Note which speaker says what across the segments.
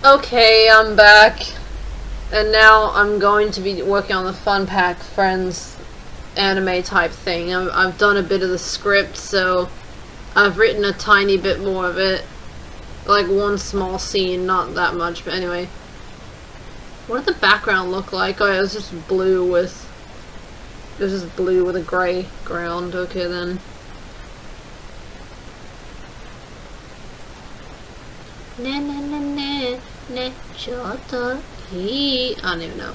Speaker 1: Okay, I'm back. And now I'm going to be working on the Fun Pack Friends anime type thing. I've done a bit of the script, so I've written a tiny bit more of it. Like one small scene, not that much, but anyway. What did the background look like? Oh, it was just blue with... It was just blue with a gray ground. Okay, then. Na na na na na chota he. I don't even know.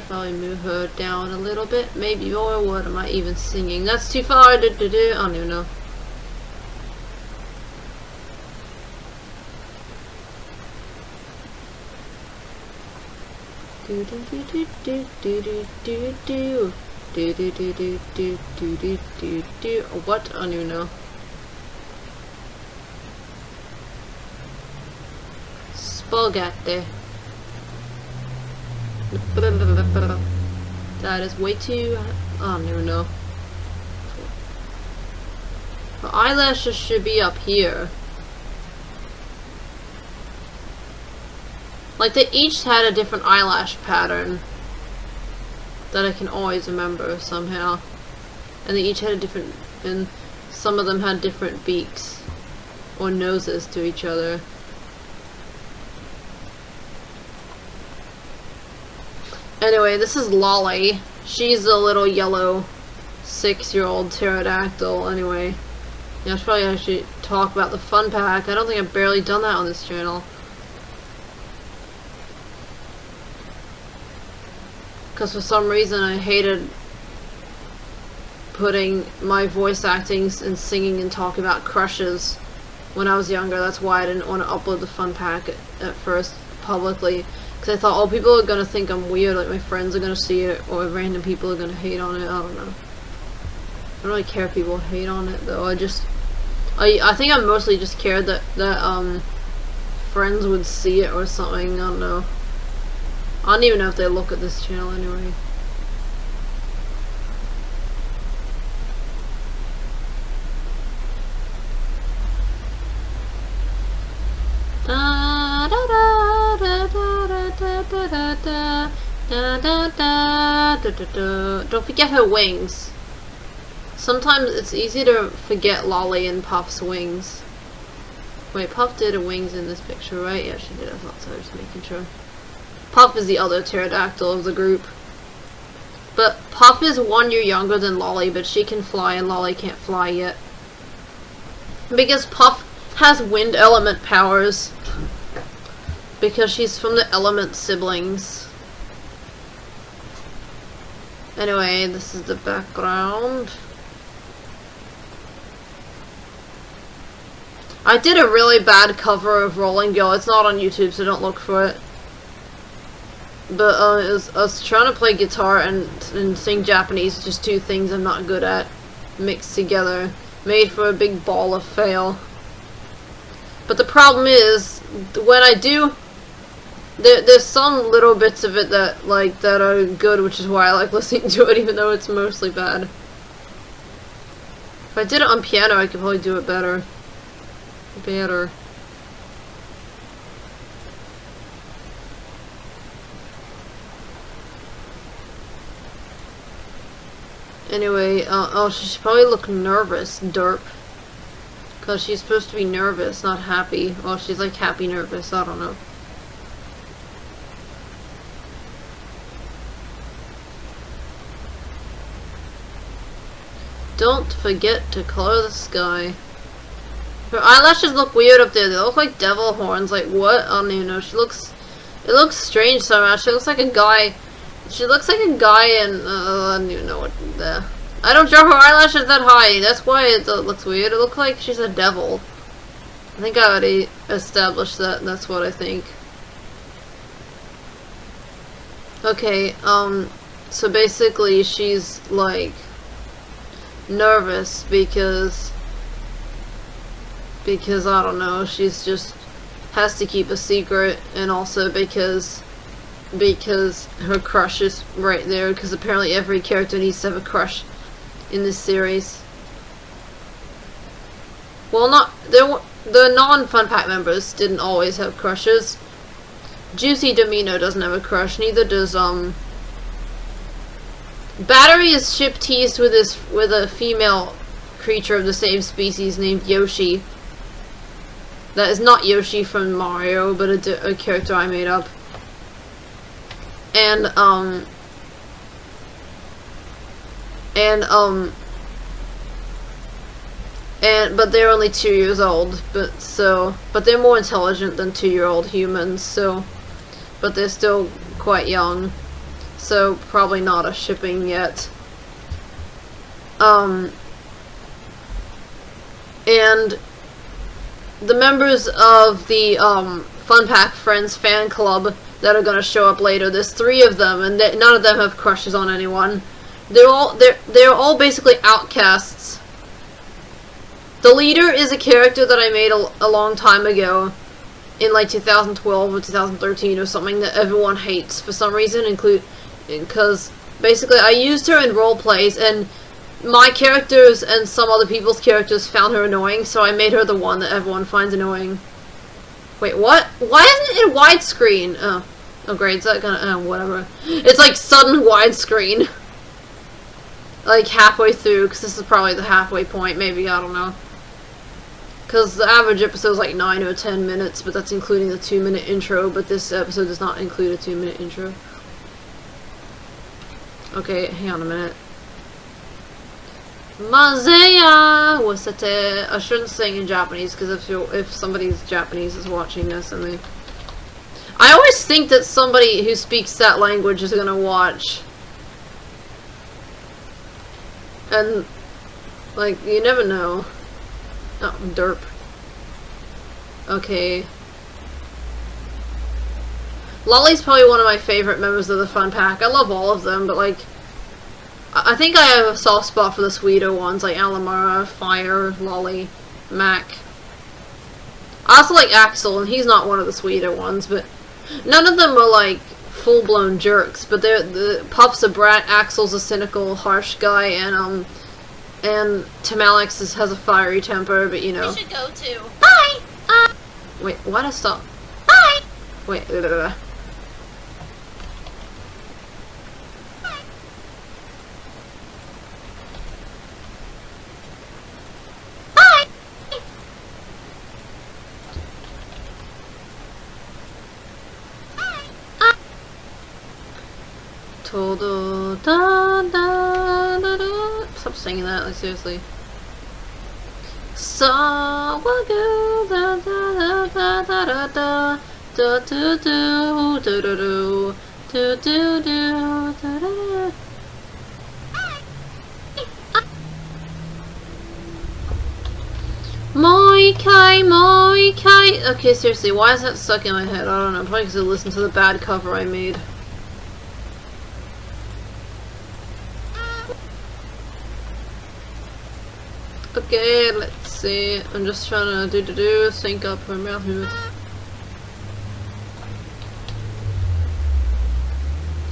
Speaker 1: Probably move her down a little bit, maybe more. What am I even singing? That's too far. I don't even know. What? I don't even know. Spaghetti. That is way too... I don't even know. Her eyelashes should be up here. Like, they each had a different eyelash pattern that I can always remember somehow. And they each had a different... and some of them had different beaks or noses to each other. Anyway, this is Lolly. She's a little yellow 6-year-old pterodactyl. Anyway, yeah, I should probably actually talk about the Fun Pack. I don't think I've barely done that on this channel. Because for some reason I hated putting my voice acting and singing and talking about crushes when I was younger. That's why I didn't want to upload the Fun Pack at first publicly. Because I thought, oh, people are going to think I'm weird, like my friends are going to see it, or random people are going to hate on it. I don't know. I don't really care if people hate on it, though. I think I mostly just cared that friends would see it or something. I don't know. I don't even know if they look at this channel anyway. Don't forget her wings. Sometimes it's easy to forget Lolly and Puff's wings. Wait, Puff did her wings in this picture, right? Yeah, she did. I thought so. Just making sure. Puff is the other pterodactyl of the group. But Puff is 1 year younger than Lolly, but she can fly and Lolly can't fly yet. Because Puff has wind element powers. Because she's from the element siblings. Anyway, this is the background. I did a really bad cover of Rolling Girl. It's not on YouTube, so don't look for it. But I was trying to play guitar and sing Japanese, just two things I'm not good at, mixed together. Made for a big ball of fail. But the problem is, when I do... There's some little bits of it that are good, which is why I like listening to it, even though it's mostly bad. If I did it on piano, I could probably do it better. Anyway, oh, she should probably look nervous, derp. Because she's supposed to be nervous, not happy. Well, she's like happy nervous, I don't know. Don't forget to color the sky. Her eyelashes look weird up there. They look like devil horns. Like what? I don't even know. It looks strange somehow. She looks like a guy. She looks like a guy in, I don't even know what the... I don't draw her eyelashes that high. That's why it looks weird. It looks like she's a devil. I think I already established that. That's what I think. Okay, so basically she's like... nervous because I don't know, she's just has to keep a secret, and also because because her crush is right there, because apparently every character needs to have a crush in this series. Well, the non-Fun Pack members didn't always have crushes. Juicy Domino doesn't have a crush, neither does, Battery is ship teased with a female creature of the same species named Yoshi. That is not Yoshi from Mario, but a character I made up. And but they're only 2 years old, but they're more intelligent than 2-year-old humans, so, but they're still quite young, so probably not a shipping yet. And the members of the Fun Pack Friends fan club that are gonna show up later, there's 3 of them, and none of them have crushes on anyone. They're all basically outcasts. The leader is a character that I made a long time ago, in like 2012 or 2013 or something, that everyone hates for some reason, because basically I used her in role plays, and my characters and some other people's characters found her annoying, so I made her the one that everyone finds annoying. Wait, what? Why isn't it widescreen? Oh great, is that gonna, whatever. It's like sudden widescreen. Like halfway through, because this is probably the halfway point, maybe, I don't know. Because the average episode is like 9 or 10 minutes, but that's including the 2-minute intro, but this episode does not include a 2-minute intro. Okay, hang on a minute. Mazaya! What's that? I shouldn't sing in Japanese, because if somebody's Japanese is watching this, and I always think that somebody who speaks that language is gonna watch. And, like, you never know. Oh, derp. Okay. Lolly's probably one of my favorite members of the Fun Pack. I love all of them, but, like, I think I have a soft spot for the sweeter ones, like Alamara, Fire, Lolly, Mac. I also like Axel, and he's not one of the sweeter ones, but none of them are, like, full-blown jerks, but Puff's a brat, Axel's a cynical, harsh guy, and tamales has a fiery temper, but you know.
Speaker 2: We should go too. Bye!
Speaker 1: Wait, why did I stop?
Speaker 2: Bye!
Speaker 1: Wait,
Speaker 2: Bye!
Speaker 1: Todo da da da da. Stop singing that, like seriously. Sawago da da da da da da da do do do do do do do do da da. Moi kai. Okay, seriously, why is that stuck in my head? I don't know. Probably because I listened to the bad cover I made. Okay, let's see. I'm just trying to sync up her mouth movements.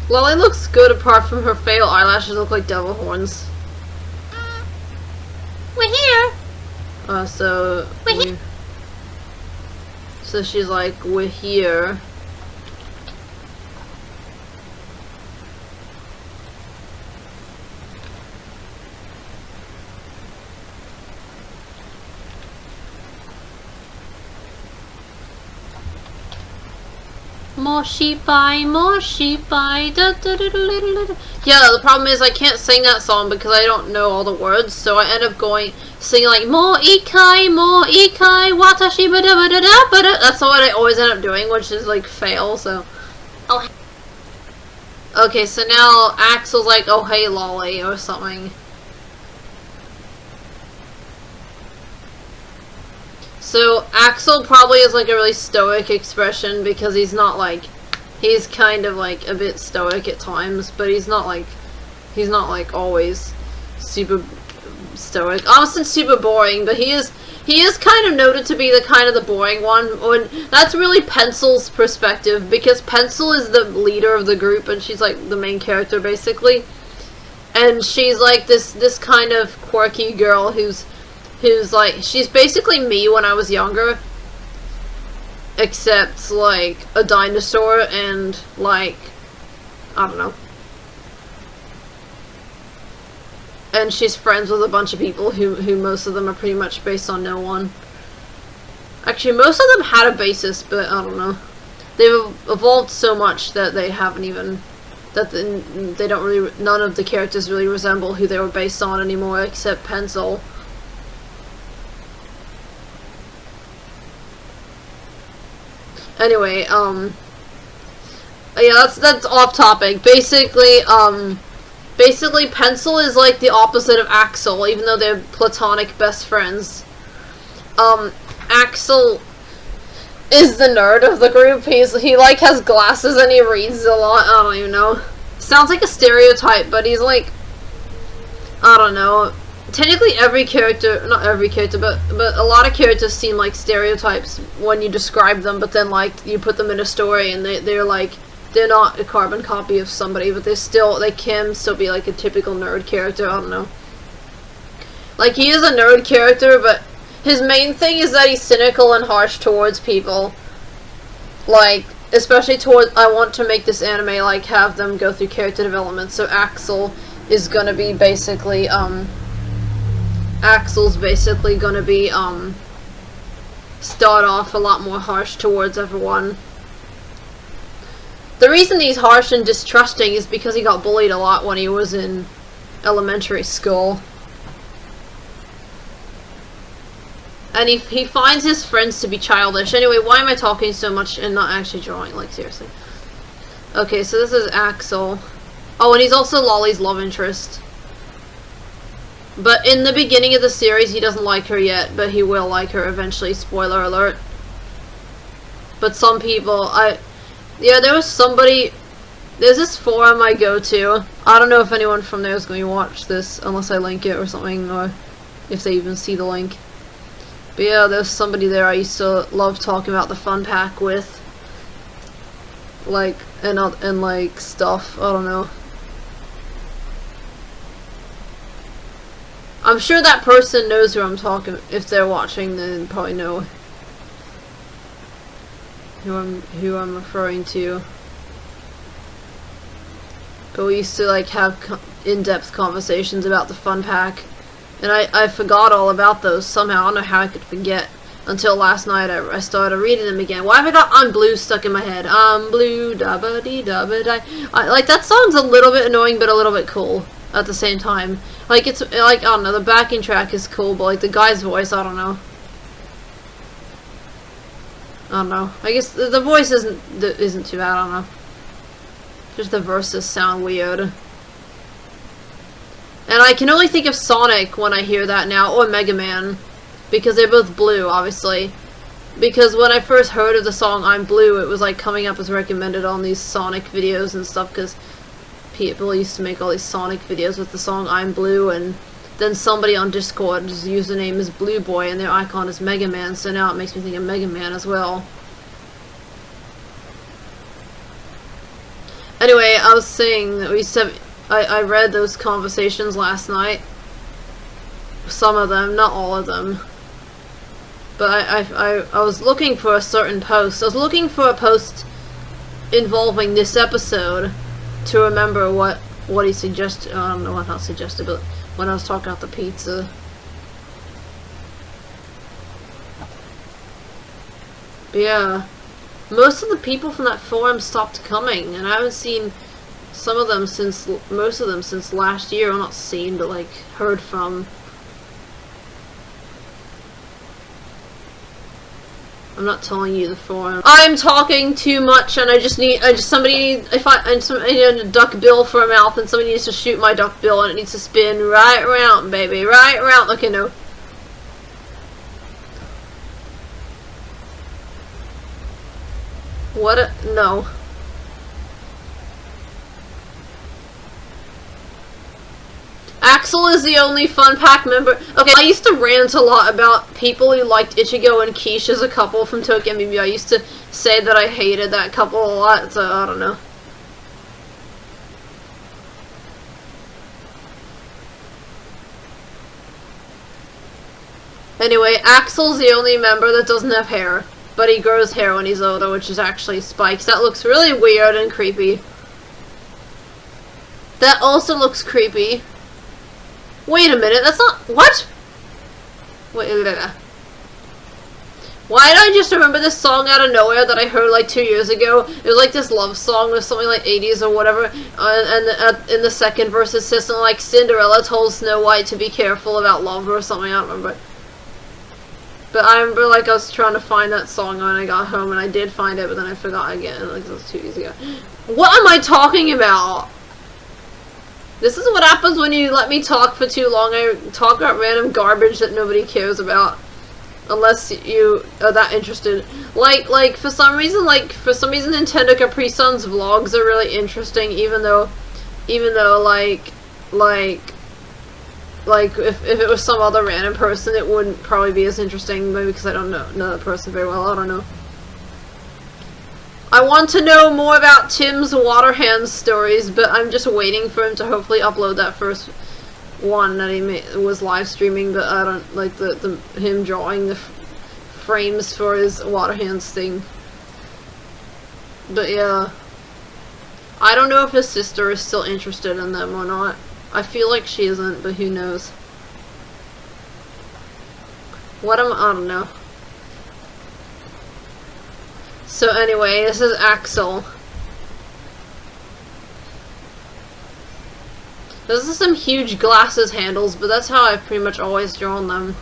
Speaker 1: Lolly looks good apart from her fail eyelashes look like devil horns.
Speaker 2: We're here!
Speaker 1: So she's like, we're here. More sheep eye, da da da da da. Yeah, the problem is I can't sing that song because I don't know all the words, so I end up singing like mo ikai, watashi ba da ba da da ba da. That's what I always end up doing, which is like fail, so.
Speaker 2: Oh.
Speaker 1: Okay, so now Axel's like, oh hey Lolly, or something. So Axel probably has like a really stoic expression because he's kind of like a bit stoic at times, but he's not like always super stoic. Austin's super boring, but he is kind of noted to be the boring one. When that's really Pencil's perspective, because Pencil is the leader of the group and she's like the main character basically. And she's like this kind of quirky girl who's like, she's basically me when I was younger, except like a dinosaur and like, I don't know. And she's friends with a bunch of people who most of them are pretty much based on no one. Actually, most of them had a basis, but I don't know. They've evolved so much that they haven't even... that they don't really... none of the characters really resemble who they were based on anymore, except Pencil. Anyway, yeah, that's off topic. Basically, Pencil is like the opposite of Axel, even though they're platonic best friends. Axel is the nerd of the group. He like has glasses and he reads a lot. I don't even know. Sounds like a stereotype, but he's like, I don't know. Technically every character, not every character, but a lot of characters seem like stereotypes when you describe them, but then like you put them in a story and they're like, they're not a carbon copy of somebody, but they can still be like a typical nerd character. I don't know. Like, he is a nerd character, but his main thing is that he's cynical and harsh towards people. Like, especially towards, I want to make this anime, like, have them go through character development, so Axel is gonna be basically, Axel's basically gonna be, start off a lot more harsh towards everyone. The reason he's harsh and distrusting is because he got bullied a lot when he was in elementary school. And he finds his friends to be childish. Anyway, why am I talking so much and not actually drawing? Like, seriously. Okay, so this is Axel. Oh, and he's also Lolly's love interest. But in the beginning of the series, he doesn't like her yet, but he will like her eventually. Spoiler alert. But some people, yeah, there was somebody... There's this forum I go to. I don't know if anyone from there is going to watch this, unless I link it or something, or if they even see the link. But yeah, there's somebody there I used to love talking about the fun pack with. Like, and like, stuff. I don't know. I'm sure that person knows who I'm talking... If they're watching, then probably know who I'm referring to. But we used to like have in-depth conversations about the fun pack, and I forgot all about those somehow. I don't know how I could forget until last night. I started reading them again. Why have I got "I'm Blue" stuck in my head? I'm blue, da ba dee da ba die. Like, that song's a little bit annoying, but a little bit cool at the same time. Like, it's like, I don't know, the backing track is cool, but like the guy's voice, I don't know. I don't know. I guess the voice isn't too bad. I don't know. Just the verses sound weird. And I can only think of Sonic when I hear that now, or Mega Man, because they're both blue, obviously. Because when I first heard of the song "I'm Blue," it was like coming up as recommended on these Sonic videos and stuff, because people used to make all these Sonic videos with the song "I'm Blue," and then somebody on Discord's username is Blue Boy and their icon is Mega Man, so now it makes me think of Mega Man as well. Anyway, I was saying that we used to I read those conversations last night. Some of them, not all of them. But I was looking for a certain post. I was looking for a post involving this episode to remember what he suggested. I don't know what else suggested, but when I was talking about the pizza. But yeah, most of the people from that forum stopped coming, and I haven't seen most of them since last year. Well, not seen, but like heard from. I'm not telling you the forum. I'm talking too much, and I need a duck bill for a mouth, and somebody needs to shoot my duck bill, and it needs to spin right around, baby, right around. Okay, no. No. Axel is the only Fun Pack member. Okay, I used to rant a lot about people who liked Ichigo and Quiche as a couple from Tokyo MBB. I used to say that I hated that couple a lot, so I don't know. Anyway, Axel's the only member that doesn't have hair, but he grows hair when he's older, which is actually spikes. That looks really weird and creepy. That also looks creepy. Wait a minute, that's not- what? Wait, why did I just remember this song out of nowhere that I heard like 2 years ago? It was like this love song or something like 80s or whatever, and in the second verse it says something like Cinderella told Snow White to be careful about love or something, I don't remember. But I remember like I was trying to find that song when I got home, and I did find it, but then I forgot again, like it was 2 years ago. What am I talking about? This is what happens when you let me talk for too long. I talk about random garbage that nobody cares about. Unless you are that interested. Like for some reason Nintendo Capri Sun's vlogs are really interesting, even though like if it was some other random person, it wouldn't probably be as interesting, maybe because I don't know the person very well, I don't know. I want to know more about Tim's water hands stories, but I'm just waiting for him to hopefully upload that first one that he was live streaming, but I don't like him drawing the frames for his water hands thing. But yeah, I don't know if his sister is still interested in them or not. I feel like she isn't, but who knows. I don't know. So anyway, this is Axel. This is some huge glasses handles, but that's how I've pretty much always drawn them.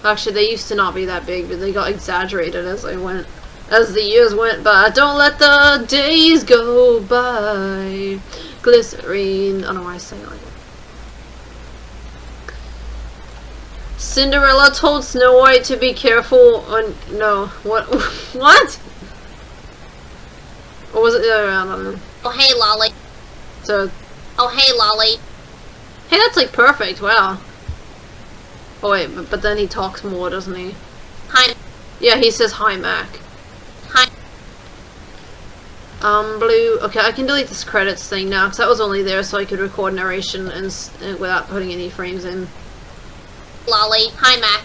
Speaker 1: Actually, they used to not be that big, but they got exaggerated as the years went by. Don't let the days go by. Glycerine. I don't know why I say it like that. Cinderella told Snow White to be careful on. No. What? What? Or was it the other way around? I don't know.
Speaker 2: Oh, hey, Lolly.
Speaker 1: So.
Speaker 2: Oh, hey, Lolly.
Speaker 1: Hey, that's like perfect. Wow. Oh, wait, but then he talks more, doesn't he?
Speaker 2: Hi.
Speaker 1: Yeah, he says hi, Mac.
Speaker 2: Hi.
Speaker 1: Blue. Okay, I can delete this credits thing now, because that was only there so I could record narration and without putting any frames in.
Speaker 2: Lolly. Hi, Mac.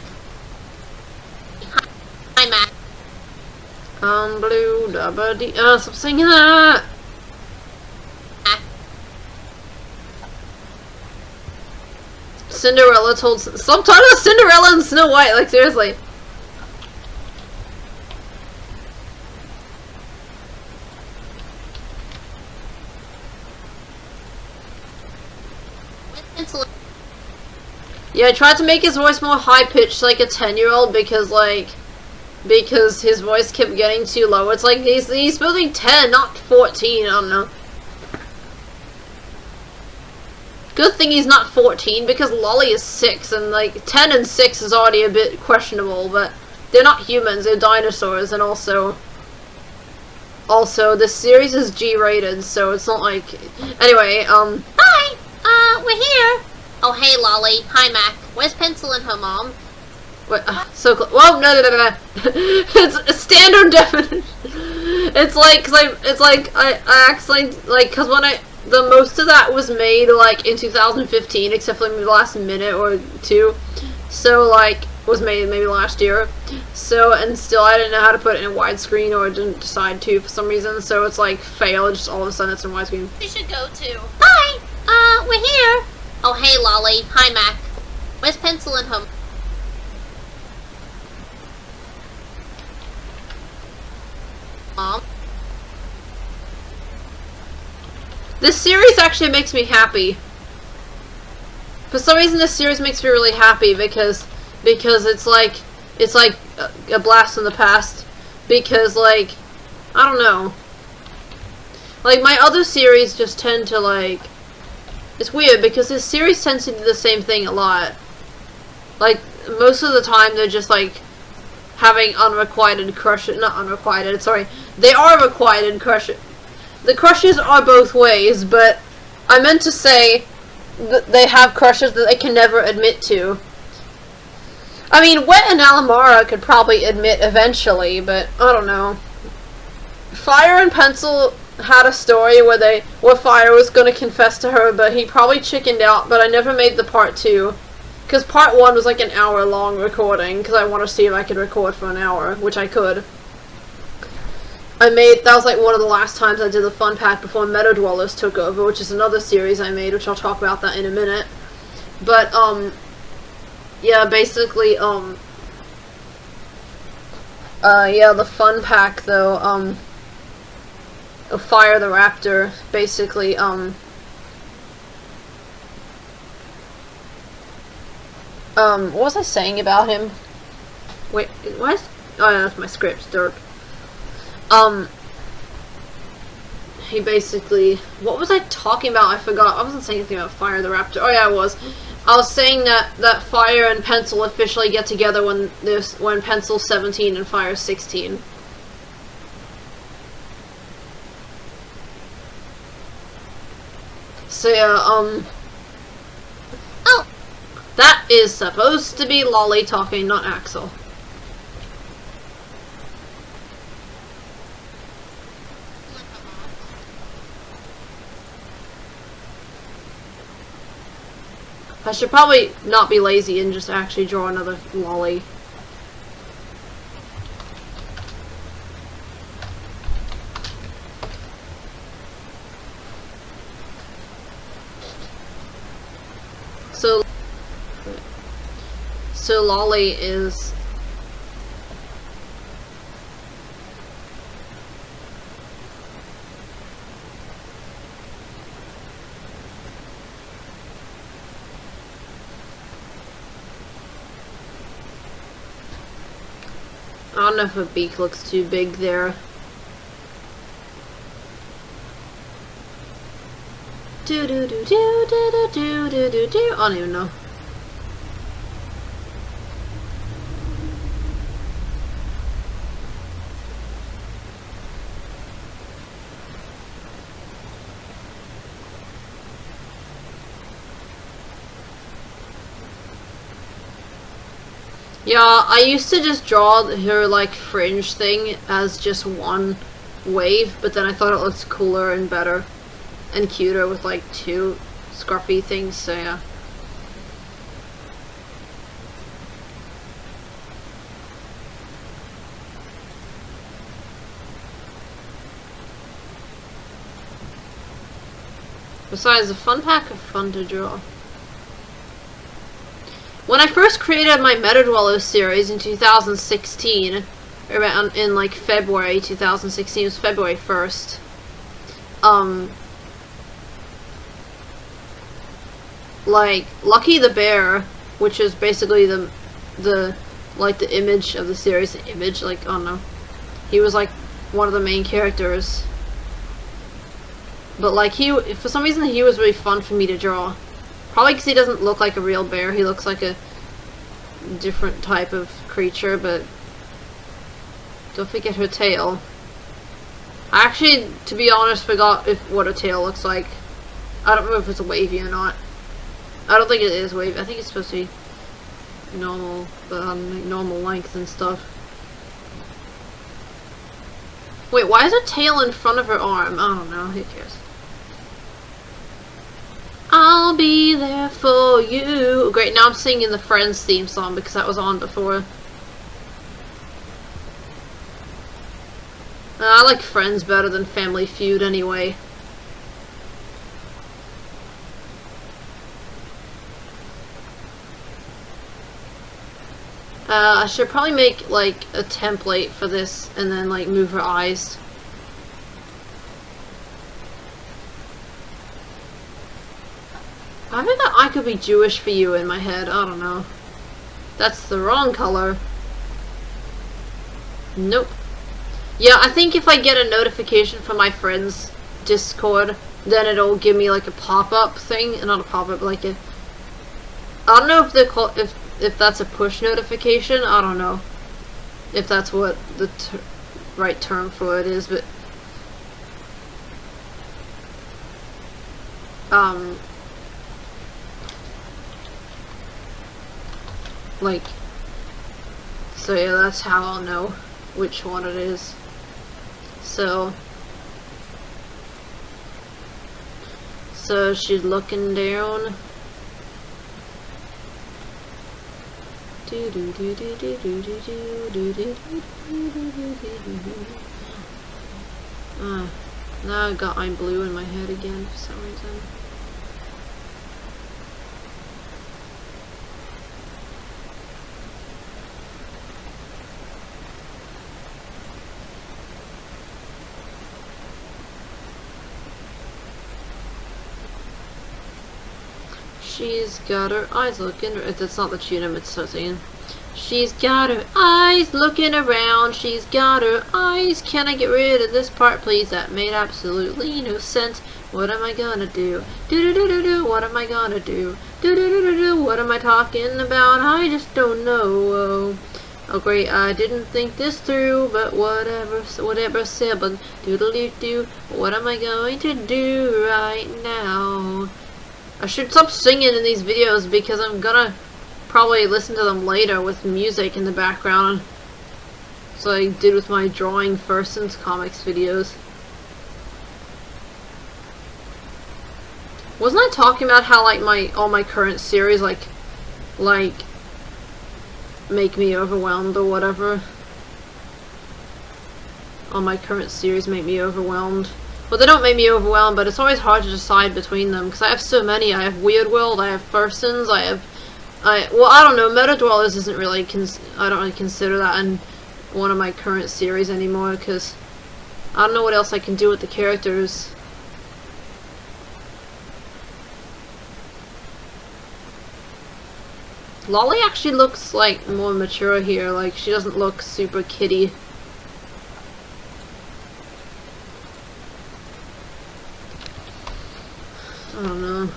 Speaker 2: Hi, Mac.
Speaker 1: Blue, dabba dee. Stop singing that!
Speaker 2: Mac.
Speaker 1: Cinderella told. Stop talking about Cinderella and Snow White, like, seriously. Yeah, I tried to make his voice more high-pitched, like a 10-year-old, because his voice kept getting too low. It's like, he's supposed to be 10, not 14, I don't know. Good thing he's not 14, because Lolly is 6, and like, 10 and 6 is already a bit questionable, but they're not humans, they're dinosaurs, and also, this series is G-rated, so it's not like, anyway,
Speaker 2: Hi! We're here! Oh, hey, Lolly. Hi, Mac. Where's Pencil and her mom?
Speaker 1: What? So close. Whoa, no. It's a standard definition. It's like, I actually, like, because when the most of that was made, like, in 2015, except for maybe the last minute or two. So, like, was made maybe last year. So, and still I didn't know how to put it in widescreen, or didn't decide to for some reason. So it's like, failed, just all of a sudden it's in widescreen.
Speaker 2: We should go to. Hi! We're here! Oh, hey, Lolly. Hi, Mac. Where's Pencil and her mom?
Speaker 1: This series actually makes me happy. For some reason, this series makes me really happy because it's like a blast from the past. Because, like, I don't know. Like, my other series just tend to, like, it's weird because this series tends to do the same thing a lot. Like, most of the time they're just, like, having unrequited crushes. Not unrequited, sorry. They are requited crushes. The crushes are both ways, but I meant to say they have crushes that they can never admit to. I mean, Wet and Alamara could probably admit eventually, but I don't know. Fire and Pencil had a story where Fire was going to confess to her, but he probably chickened out, but I never made the part 2. Because part 1 was like an hour long recording, because I want to see if I could record for an hour, which I could. That was like one of the last times I did the fun pack before Meadow Dwellers took over, which is another series I made, which I'll talk about that in a minute. But, yeah, basically, yeah, the fun pack, though, of Fire the Raptor, basically, what was I saying about him? Wait, what? Oh, yeah, that's my script, derp. He basically, what was I talking about? I forgot. I wasn't saying anything about Fire the Raptor. Oh yeah, I was. I was saying that Fire and Pencil officially get together when Pencil's 17 and Fire's 16. So yeah,
Speaker 2: Oh!
Speaker 1: that is supposed to be Lolly talking, not Axel. I should probably not be lazy and just actually draw another Lolly. So Lolly is... I don't know if a beak looks too big there. Do do do do do do do do do. I don't even know. Yeah, I used to just draw her, like, fringe thing as just one wave, but then I thought it looked cooler and better and cuter with, like, 2 scruffy things, so yeah. Besides, the fun pack of fun to draw. When I first created my Meadow Dwellers series in 2016, around in like February 2016, it was February 1st. Like Lucky the Bear, which is basically the image of the series, like, I don't know. He was like one of the main characters. But like for some reason he was really fun for me to draw. Probably because he doesn't look like a real bear, he looks like a different type of creature, but don't forget her tail. I actually, to be honest, forgot what her tail looks like. I don't know if it's wavy or not. I don't think it is wavy. I think it's supposed to be normal, normal length and stuff. Wait, why is her tail in front of her arm? I don't know, who cares? I'll be there for you. Great, now I'm singing the Friends theme song because that was on before. I like Friends better than Family Feud anyway. I should probably make like a template for this and then like move her eyes. I think that eye could be Jewish for you in my head. I don't know. That's the wrong color. Nope. Yeah, I think if I get a notification from my friend's Discord, then it'll give me like a pop-up thing, not a pop-up, like a... I don't know if they're called, if that's a push notification. I don't know if that's what the right term for it is, but Like, so yeah, that's how I'll know which one it is. So she's looking down. Now I got I'm blue in my head again for some reason. She's got her eyes looking. That's not the tune, it's so saying. She's got her eyes looking around. She's got her eyes. Can I get rid of this part, please? That made absolutely no sense. What am I gonna do? Do do do do do. What am I gonna do? Do do do do do. What am I talking about? I just don't know. Oh great, I didn't think this through, but whatever said, but doodle-doo-doo. What am I going to do right now? I should stop singing in these videos because I'm gonna probably listen to them later with music in the background. So I did with my drawing first since comics videos. Wasn't I talking about how like all my current series like make me overwhelmed or whatever? All my current series make me overwhelmed. Well, they don't make me overwhelmed, but it's always hard to decide between them because I have so many. I have Weird World, I have Fursons, well, I don't know. Meta Dwellers isn't really I don't really consider that in one of my current series anymore because I don't know what else I can do with the characters. Lolly actually looks like more mature here. Like she doesn't look super kiddie. I don't know.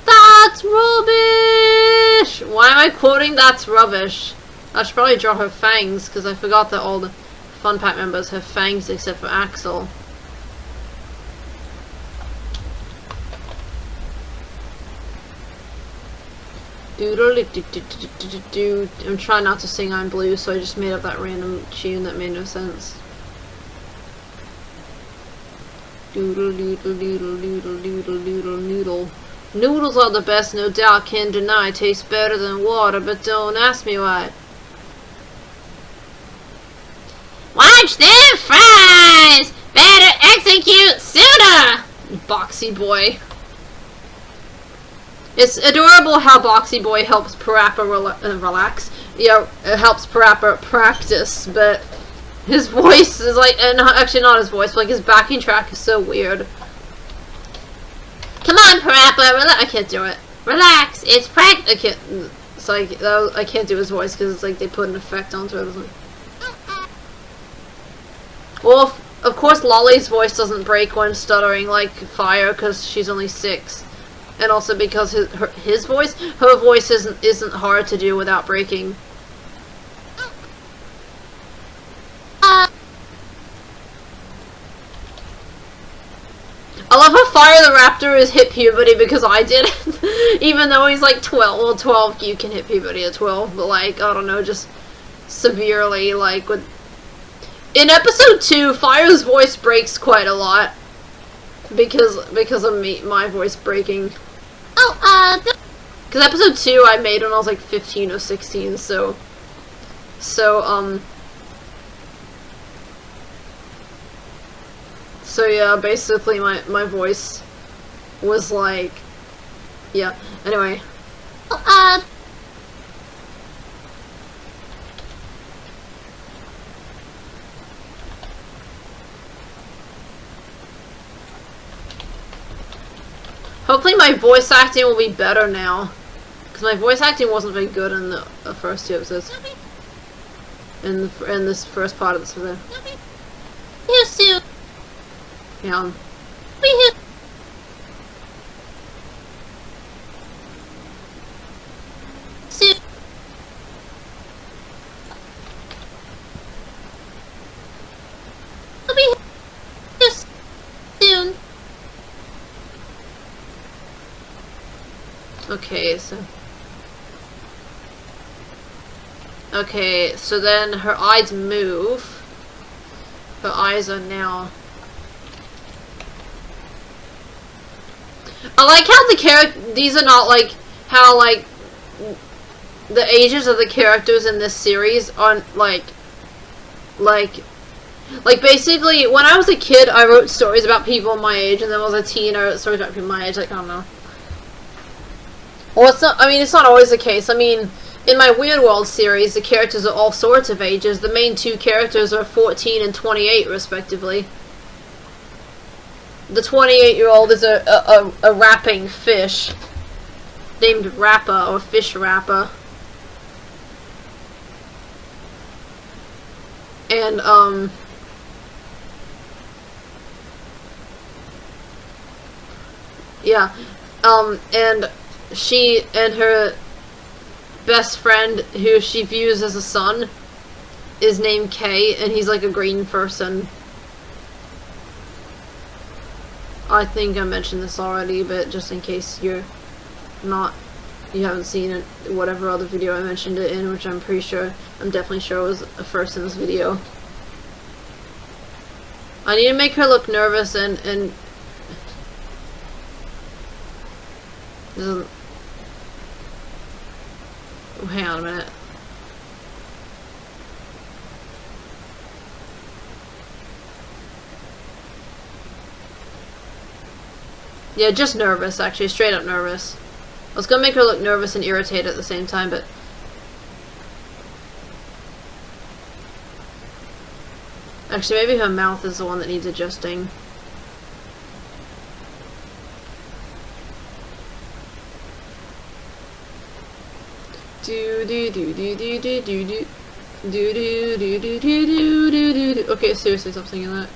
Speaker 1: That's rubbish! Why am I quoting that's rubbish? I should probably draw her fangs, because I forgot that all the Fun Pack members have fangs except for Axel. I'm trying not to sing I'm Blue, so I just made up that random tune that made no sense. Doodle doodle doodle doodle doodle doodle noodle. Noodles are the best, no doubt, can't deny. Taste better than water, but don't ask me why.
Speaker 2: Watch them fries! Better execute sooner!
Speaker 1: Boxy Boy. It's adorable how Boxy Boy helps Parappa relax. Yeah, it helps Parappa practice, but his voice is like, actually not his voice, but like his backing track is so weird.
Speaker 2: Come on, Parappa, I can't do it. Relax, it's practice.
Speaker 1: I can't. It's like I can't do his voice because it's like they put an effect onto it. Well, of course, Lolly's voice doesn't break when stuttering like Fire because she's only 6, and also because her voice isn't hard to do without breaking. I love how Fire the Raptor is hit puberty because I did it. Even though he's like 12. Well, 12, you can hit puberty at 12, but like, I don't know, just severely, like, with... In episode 2, Fire's voice breaks quite a lot. Because of my voice breaking. Because episode 2 I made when I was like 15 or 16, so yeah, basically my voice was like, yeah, anyway. Hopefully my voice acting will be better now. Because my voice acting wasn't very good in the first 2 episodes. In this first part of this video.
Speaker 2: You too.
Speaker 1: Yeah. Okay, so then her eyes move. Her eyes are now... I like how these are not like how like the ages of the characters in this series aren't like basically when I was a kid I wrote stories about people my age, and then when I was a teen I wrote stories about people my age. Like, I don't know. Well, it's not. I mean, it's not always the case. I mean, in my Weird World series, the characters are all sorts of ages. The main two characters are 14 and 28, respectively. The 28-year-old is a rapping fish named Rappa, or Fish Rappa. And, yeah. And she and her best friend, who she views as a son, is named Kay, and he's like a green person. I think I mentioned this already, but just in case you haven't seen it, whatever other video I mentioned it in, which I'm definitely sure was first in this video. I need to make her look nervous and hang on a minute. Yeah, just nervous, actually. Straight up nervous. I was gonna make her look nervous and irritated at the same time, but... Actually, maybe her mouth is the one that needs adjusting. Okay, seriously, stop singing that.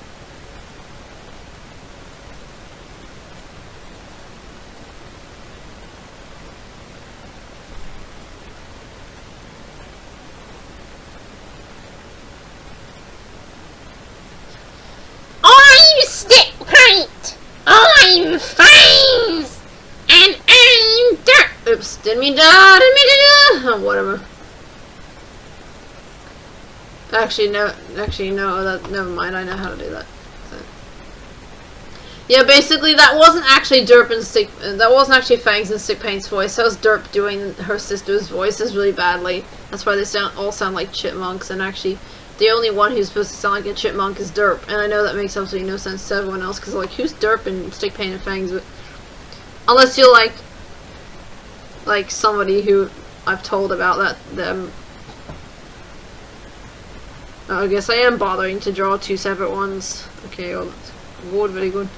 Speaker 2: I'm stick height. I'm fines. And I'm dirt.
Speaker 1: Oops, didn't mean to. Oh, whatever. Actually, no, never mind, I know how to do that. So. Yeah, basically, that wasn't actually that wasn't actually Fangs and Stick Paint's voice. That was Derp doing her sister's voices really badly. That's why they all sound like chipmunks, and actually, the only one who's supposed to sound like a chipmunk is Derp. And I know that makes absolutely no sense to everyone else, because, like, who's Derp and Stick Paint and Fangs? But unless you're, like somebody who I've told about them. I guess I am bothering to draw two separate ones. Okay, well, that's good, very good.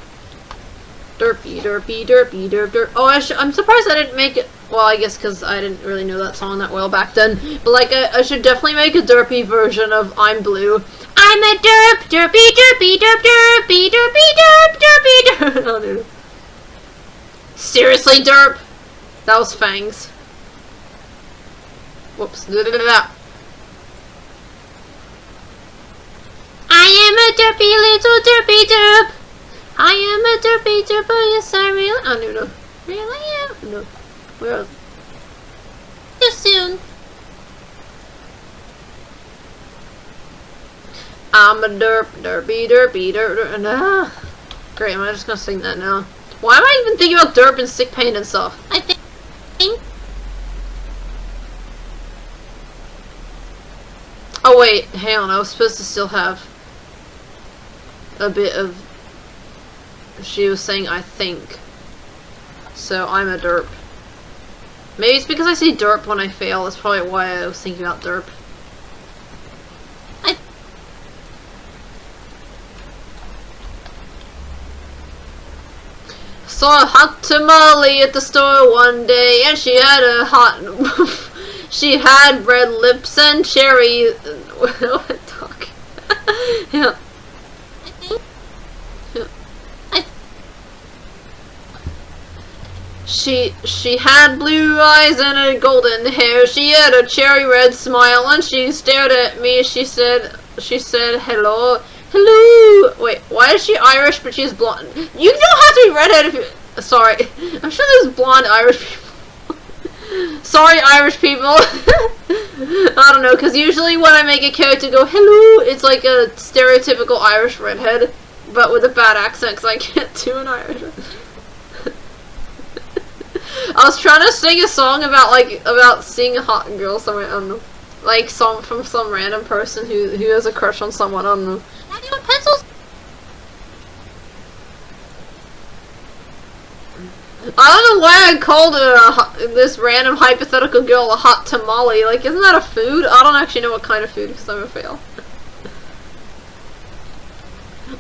Speaker 1: Derpy, derpy, derpy, derp, derp. Oh, I'm surprised I didn't make it. Well, I guess because I didn't really know that song that well back then. But, like, I should definitely make a derpy version of I'm Blue. I'm a derp, derpy, derpy, derp, derpy, derpy, derp, derpy, derp. Oh, dude. Seriously, derp? That was Fangs. Whoops.
Speaker 2: I am a derpy little derpy derp. I am a derpy derp. Yes, I really.
Speaker 1: Oh, no.
Speaker 2: Really am.
Speaker 1: No. Where else?
Speaker 2: Too soon.
Speaker 1: I'm a derp, derpy, derpy, derp, derp. Great, am I just gonna sing that now? Why am I even thinking about derp and Stick Paint and stuff?
Speaker 2: I think.
Speaker 1: Oh wait, hang on, I was supposed to still have a bit of... She was saying I think. So I'm a derp. Maybe it's because I say derp when I fail, that's probably why I was thinking about derp. Saw a hot tamale at the store one day, and she had a hot... she had red lips and cherry... what talk? Yeah. She had blue eyes and a golden hair. She had a cherry red smile, and she stared at me. She said hello. Hello! Wait, why is she Irish but she's blonde? You don't have to be redhead if you... Sorry. I'm sure there's blonde Irish people. Sorry, Irish people. I don't know, because usually when I make a character go hello, it's like a stereotypical Irish redhead, but with a bad accent, because I can't do an Irish. I was trying to sing a song about seeing a hot girl somewhere. I don't know, like from some random person who has a crush on someone. I don't know.
Speaker 2: Why do you want pencils?
Speaker 1: I don't know why I called this random hypothetical girl a hot tamale. Like, isn't that a food? I don't actually know what kind of food because I'm a fail.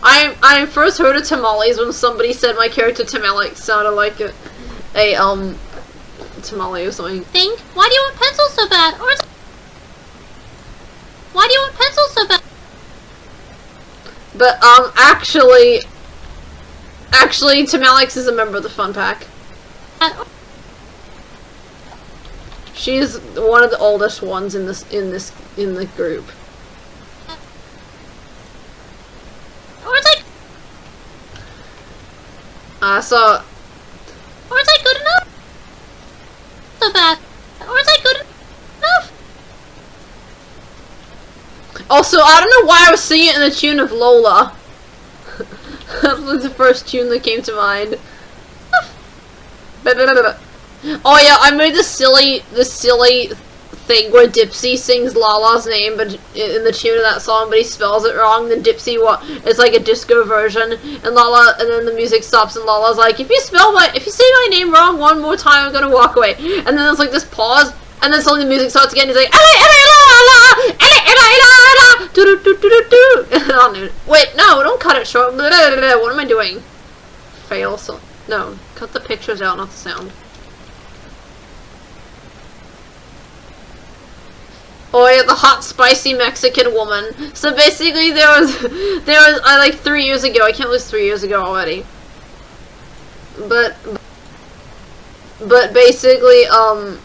Speaker 1: I first heard of tamales when somebody said my character tamale sounded like a tamale or something.
Speaker 2: Think? Why do you want pencils so bad? Or why do you want pencils so bad?
Speaker 1: But actually, Tamalex is a member of the Fun Pack. She's one of the oldest ones in the group.
Speaker 2: Or it's like,
Speaker 1: So
Speaker 2: or is that good enough? So bad. Or is that good enough?
Speaker 1: also, I don't know why I was singing it in the tune of Lola. That was the first tune that came to mind. Oh yeah, I made this silly thing where Dipsy sings Lala's name, but in the tune of that song, but he spells it wrong. Then Dipsy, it's like a disco version, and Lala, and then the music stops, and Lala's like, if you say my name wrong one more time, I'm gonna walk away. And then there's like this pause, and then suddenly the music starts again. He's like, wait, no, don't cut it short. What am I doing? Fail. So no, cut the pictures out, not the sound. Oh yeah, the hot spicy Mexican woman. So basically there was like 3 years ago, I can't believe it's 3 years ago already. But basically, I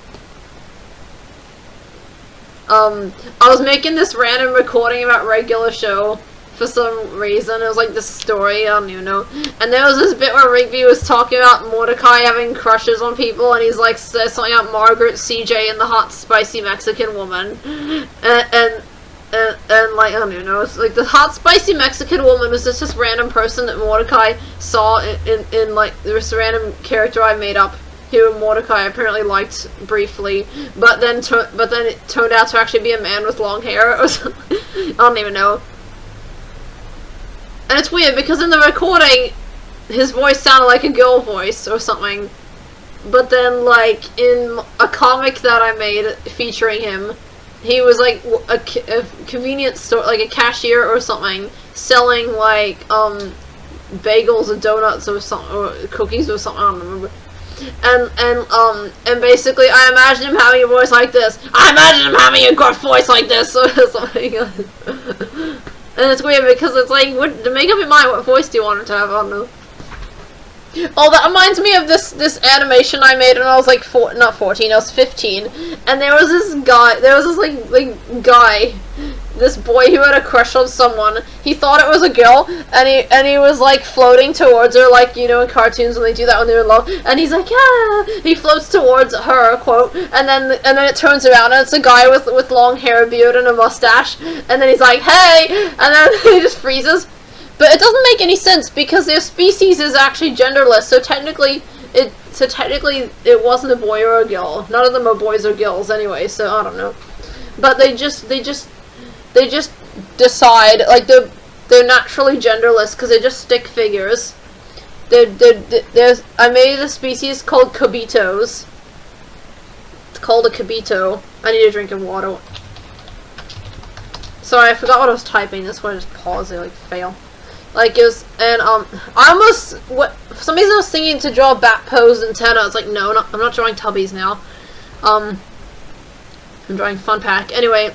Speaker 1: was making this random recording about regular show for some reason. It was like this story, I don't even know. And there was this bit where Rigby was talking about Mordecai having crushes on people, and he's like says something about Margaret, CJ, and the hot spicy Mexican woman. And like, I don't even know, it's like the hot spicy Mexican woman was just this random person that Mordecai saw in like this random character I made up, who Mordecai apparently liked briefly, but then it turned out to actually be a man with long hair or something. I don't even know. And it's weird because in the recording, his voice sounded like a girl voice or something. But then, like, in a comic that I made featuring him, he was like a convenience store, like a cashier or something, selling like bagels or donuts or something, or cookies or something. I don't remember. And basically, I imagine him having a voice like this. I imagine him having a gruff voice like this or something. And it's weird because it's like, to make up your mind, what voice do you want it to have? I don't know. Oh, that reminds me of this animation I made when I was like not 14, I was 15, and there was this guy, this boy who had a crush on someone. He thought it was a girl, and he was like floating towards her, like, you know, in cartoons when they do that when they're in love. And he's like, yeah, he floats towards her, quote, and then it turns around and it's a guy with long hair, beard, and a mustache. And then he's like, hey, and then he just freezes. But it doesn't make any sense because their species is actually genderless. So technically it wasn't a boy or a girl. None of them are boys or girls anyway. So I don't know. But they just decide, like, they're naturally genderless because they're just stick figures. I made a species called cabitos. It's called a cabito. I need a drink of water. Sorry, I forgot what I was typing. That's why I just paused it, like, fail. Like, it was, and, I almost, for some reason I was thinking to draw bat pose antenna. It's like, no, I'm not drawing tubbies now. I'm drawing Fun Pack. Anyway,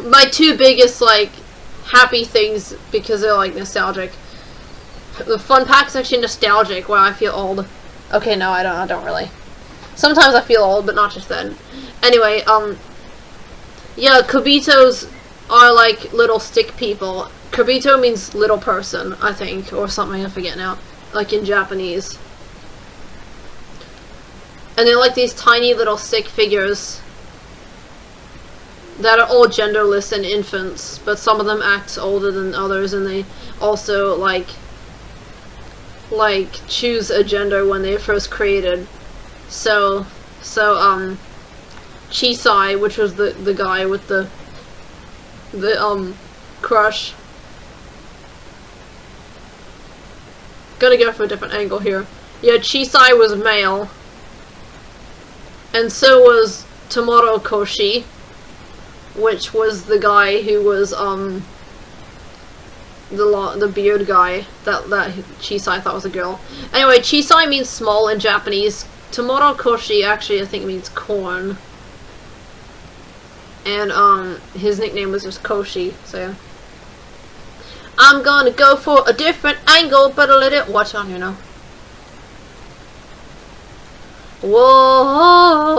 Speaker 1: my two biggest, like, happy things, because they're, like, nostalgic. The Fun Pack's actually nostalgic when I feel old. Okay, no, I don't really. Sometimes I feel old, but not just then. Anyway, yeah, cabitos are, like, little stick people. Kabito means little person, I think, or something, I forget now. Like in Japanese. And they're like these tiny little stick figures that are all genderless and infants, but some of them act older than others, and they also like choose a gender when they first created. So Chisai, which was the guy with the crush. Gotta go for a different angle here. Yeah, Chisai was male. And so was Tomoro Koshi, which was the guy who was the beard guy that Chisai thought was a girl. Anyway, Chisai means small in Japanese. Tomoro Koshi actually I think means corn. And his nickname was just Koshi, so yeah. I'm gonna go for a different angle, but let it watch on, you know. Whoa,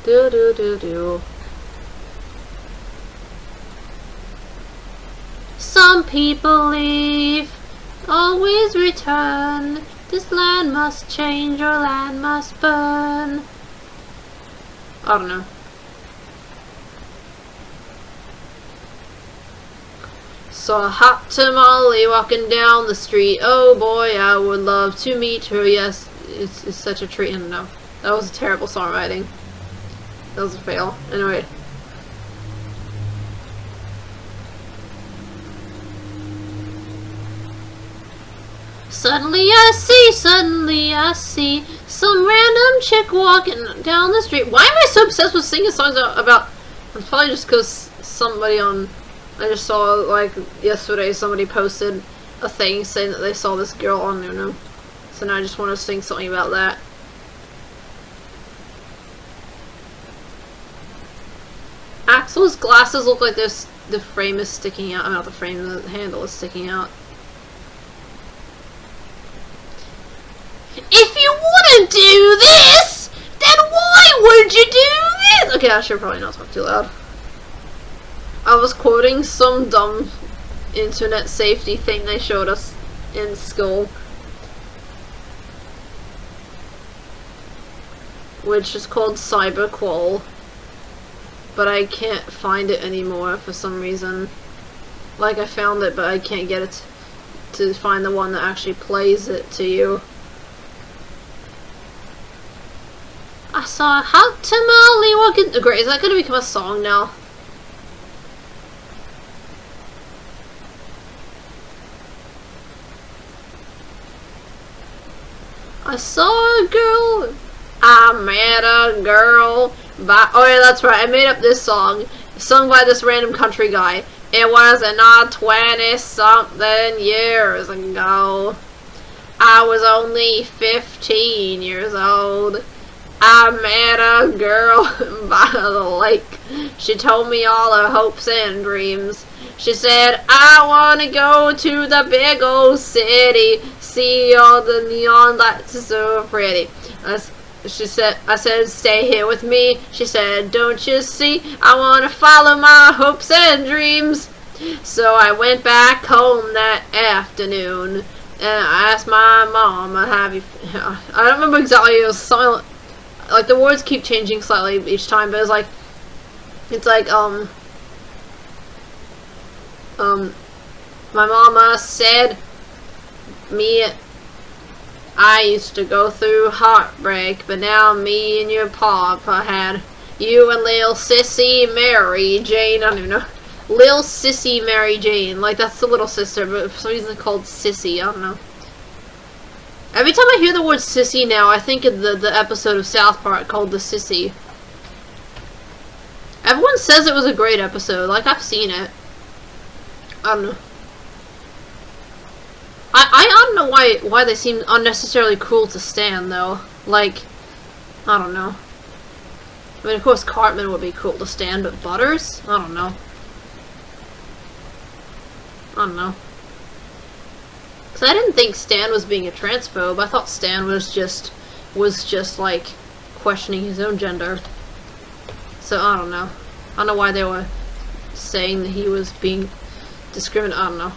Speaker 1: do do do do. Some people leave, always return. This land must change or land must burn. I don't know. Saw a hot tamale walking down the street. Oh boy, I would love to meet her. Yes, it's such a treat. I don't know. That was a terrible songwriting. That was a fail. Anyway. Suddenly I see some random chick walking down the street. Why am I so obsessed with singing songs about... It's probably just because somebody on... I just saw, like, yesterday somebody posted a thing saying that they saw this girl on Nuno. So now I just want to sing something about that. Axel's glasses look like the frame is sticking out. Not the frame, the handle is sticking out. If you wouldn't do this, then why would you do this? Okay, I should probably not talk too loud. I was quoting some dumb internet safety thing they showed us in school, which is called cyberqual, but I can't find it anymore for some reason. Like, I found it, but I can't get it to find the one that actually plays it to you. I saw a hot tamale walking... Oh, great, is that going to become a song now? I saw a girl. I met a girl by... Oh yeah, that's right. I made up this song. Sung by this random country guy. It was not 20-something years ago. I was only 15 years old. I met a girl by the lake. She told me all her hopes and dreams. She said, I want to go to the big old city, see all the neon lights are so pretty. I said, stay here with me. She said, don't you see, I want to follow my hopes and dreams. So I went back home that afternoon, and I asked my mom, have you... I don't remember exactly, it was silent. Like, the words keep changing slightly each time, but it's like, my mama said, I used to go through heartbreak, but now me and your papa had you and Lil Sissy Mary Jane, I don't even know, Lil Sissy Mary Jane, like, that's the little sister, but for some reason it's called Sissy, I don't know. Every time I hear the word sissy now, I think of the episode of South Park called The Sissy. Everyone says it was a great episode. Like, I've seen it. I don't know. I don't know why they seem unnecessarily cruel to Stan, though. Like, I don't know. I mean, of course Cartman would be cool to Stan, but Butters? I don't know. I don't know. Because I didn't think Stan was being a transphobe. I thought Stan was just like questioning his own gender. So I don't know. I don't know why they were saying that he was being discriminated. I don't know.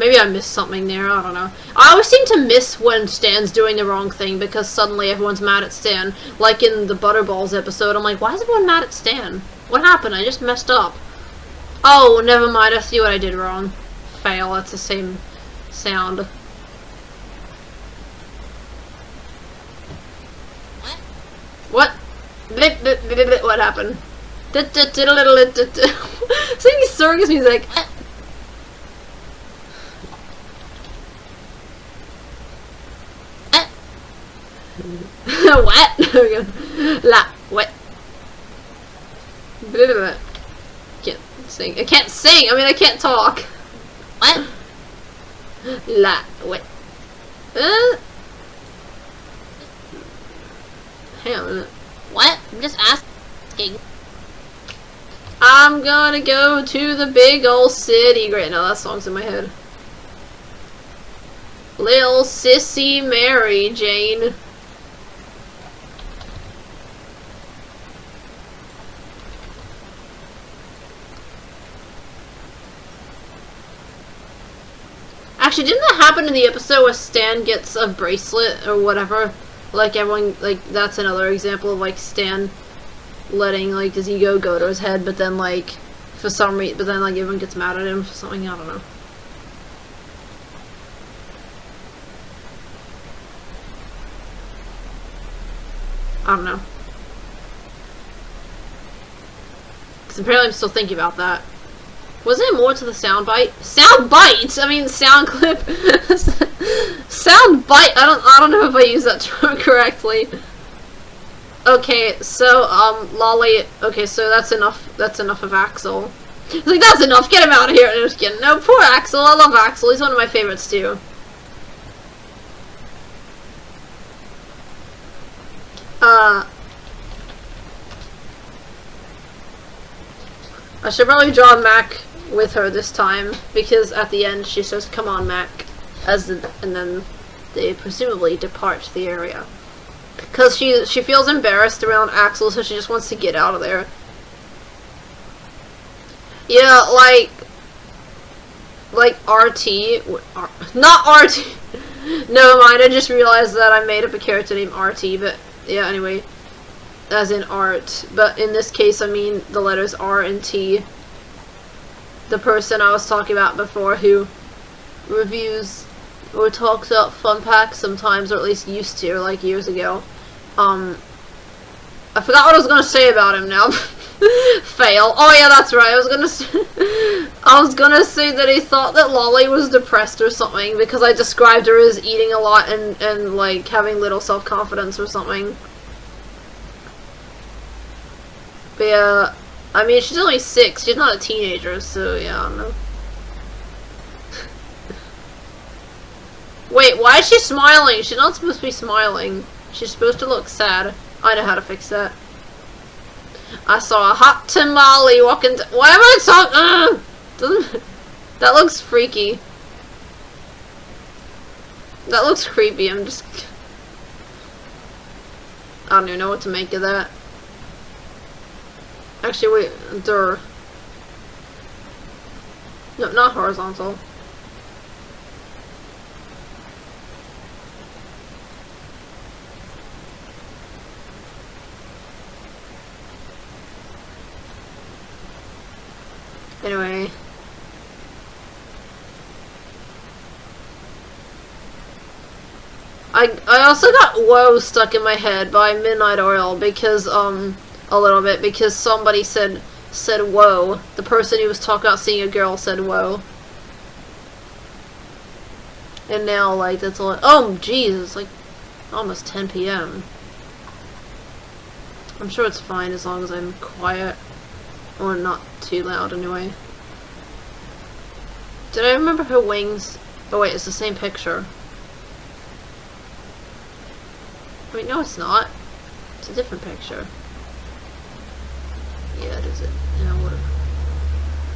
Speaker 1: Maybe I missed something there, I don't know. I always seem to miss when Stan's doing the wrong thing because suddenly everyone's mad at Stan. Like in the Butterballs episode, I'm like, why is everyone mad at Stan? What happened? I just messed up. Oh, never mind, I see what I did wrong. Fail, that's the same sound. What? What happened? Singing circus music. What? There we go. La. What? Can't sing. I can't sing. I mean, I can't talk.
Speaker 2: What?
Speaker 1: La. What? Hang on a minute.
Speaker 2: What? I'm just asking.
Speaker 1: I'm gonna go to the big old city. Great, now that song's in my head. Lil Sissy Mary Jane. Actually, didn't that happen in the episode where Stan gets a bracelet or whatever? Like everyone, like that's another example of like Stan letting like his ego go to his head, but then like for some reason, but then like everyone gets mad at him for something. I don't know. I don't know. Because apparently I'm still thinking about that. Was there more to the sound bite? Sound bite? I mean, sound clip. Sound bite. I don't know if I use that term correctly. Okay, so Lolly. Okay, so that's enough. That's enough of Axel. It's like that's enough. Get him out of here. I'm just kidding. No, poor Axel. I love Axel. He's one of my favorites too. I should probably draw Mac with her this time, because at the end she says, "Come on, Mac," and then they presumably depart the area. Because she feels embarrassed around Axel, so she just wants to get out of there. Yeah, like RT, not RT. Never mind, I just realized that I made up a character named RT, but yeah, anyway. As in art, but in this case I mean the letters R and T. The person I was talking about before who reviews or talks about fun packs sometimes, or at least used to, like years ago. I forgot what I was gonna say about him now. Fail. Oh yeah, that's right. I was gonna say that he thought that Lolly was depressed or something because I described her as eating a lot and like having little self-confidence or something. But yeah, I mean, she's only 6. She's not a teenager, so yeah, I don't know. Wait, why is she smiling? She's not supposed to be smiling. She's supposed to look sad. I know how to fix that. I saw a hot tamale walking. Why am I talking? Doesn't that looks freaky? That looks creepy. I don't even know what to make of that. Actually, wait, no, not horizontal. Anyway. I also got "whoa" stuck in my head by Midnight Oil because, a little bit, because somebody said whoa. The person who was talking about seeing a girl said whoa. And now, like, that's all. Oh, jeez, it's like almost 10 p.m. I'm sure it's fine as long as I'm quiet. Or not too loud, anyway. Did I remember her wings? Oh, wait, it's the same picture. Wait, no, it's not. It's a different picture. Yeah, it is it. Yeah,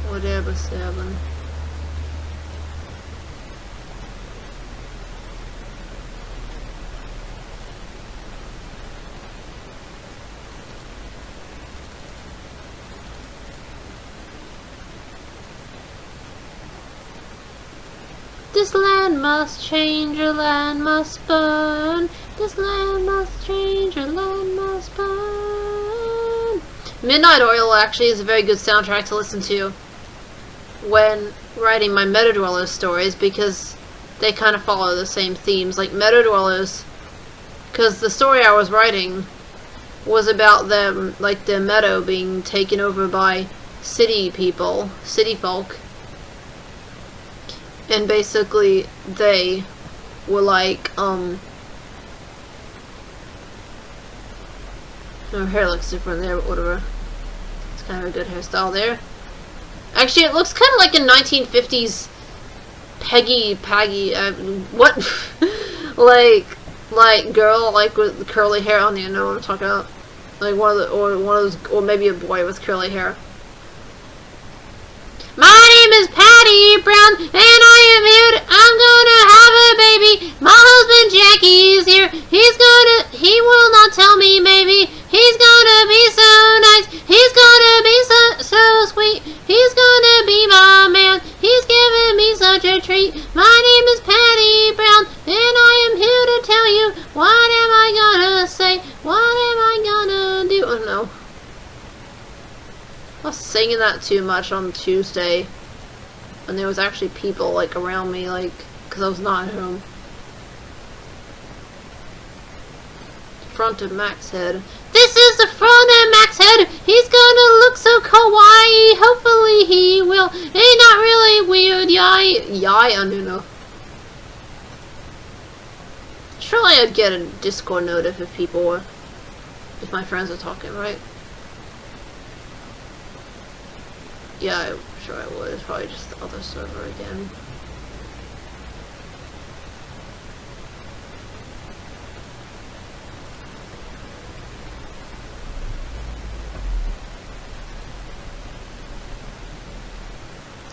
Speaker 1: whatever, 7. This land must change, your land must burn. This land must change, your land must burn. Midnight Oil actually is a very good soundtrack to listen to when writing my Meta Dwellers stories, because they kind of follow the same themes. Like Meta Dwellers, because the story I was writing was about them, like the meadow being taken over by city people, city folk. And basically they were like, her hair looks different there, but whatever. It's kind of a good hairstyle there. Actually, it looks kind of like a 1950s Peggy, what? like girl, like with curly hair. I don't even know what I'm talking about. Like one of those, or maybe a boy with curly hair.
Speaker 2: My name is Patty Brown, and I am here. I'm gonna have a baby. My husband Jackie is here. He will not tell me maybe. He's gonna be so nice. He's gonna be so sweet. He's gonna be my man. He's giving me such a treat. My name is Patty Brown, and I am here to tell you, what am I gonna say? What am I gonna do?
Speaker 1: Oh no. I was singing that too much on Tuesday, and there was actually people like around me, like, because I was not at home. Front of Mac's head.
Speaker 2: This is the front of Mac's head. He's gonna look so kawaii. Hopefully he will. Ain't not really weird, yai.
Speaker 1: Yai, I don't know. Surely I'd get a Discord notif if people were, if my friends are talking, right? Yeah, I'm sure I would. It's probably just the other server again.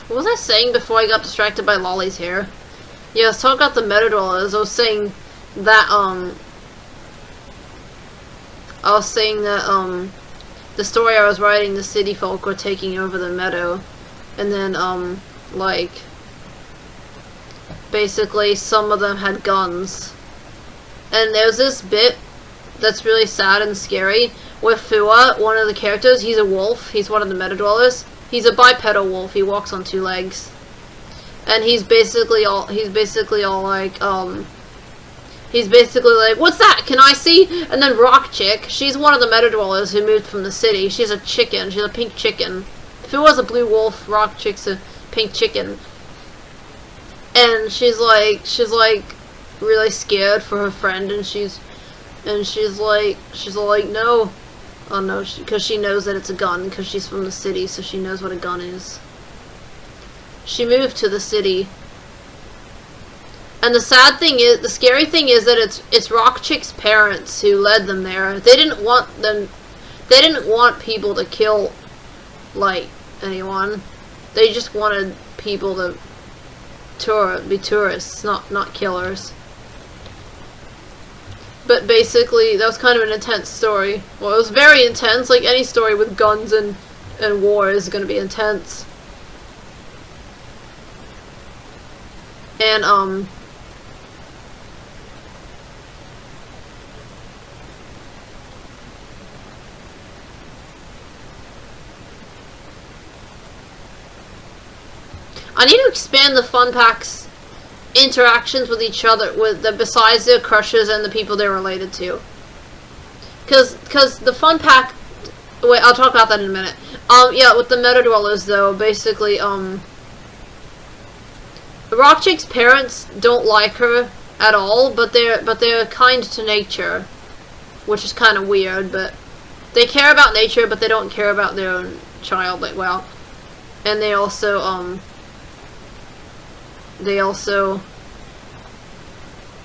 Speaker 1: What was I saying before I got distracted by Lolly's hair? Yeah, let's talk about the Meta Dwellers. I was saying that, the story I was writing, the city folk were taking over the meadow, and then, like, basically some of them had guns. And there's this bit that's really sad and scary, where Fua, one of the characters, he's a wolf, he's one of the Meta Dwellers. He's a bipedal wolf, he walks on 2 legs. And he's basically all like, he's basically like, what's that? Can I see? And then Rock Chick, she's one of the Meta Dwellers who moved from the city. She's a chicken. She's a pink chicken. If it was a blue wolf, Rock Chick's a pink chicken. And she's like really scared for her friend, and she's like, no. Oh no, because she knows that it's a gun, because she's from the city, so she knows what a gun is. She moved to the city. And the sad thing is, the scary thing is that it's Rock Chick's parents who led them there. They didn't want people to kill, like, anyone. They just wanted people to be tourists, not killers. But basically, that was kind of an intense story. Well, it was very intense, like any story with guns and war is gonna be intense. And, I need to expand the fun pack's interactions with each other, besides their crushes and the people they're related to. Cause the fun pack, wait, I'll talk about that in a minute. Yeah, with the Meta Dwellers though, basically, Rock Chick's parents don't like her at all, but they're kind to nature, which is kind of weird. But they care about nature, but they don't care about their own child like well. And they also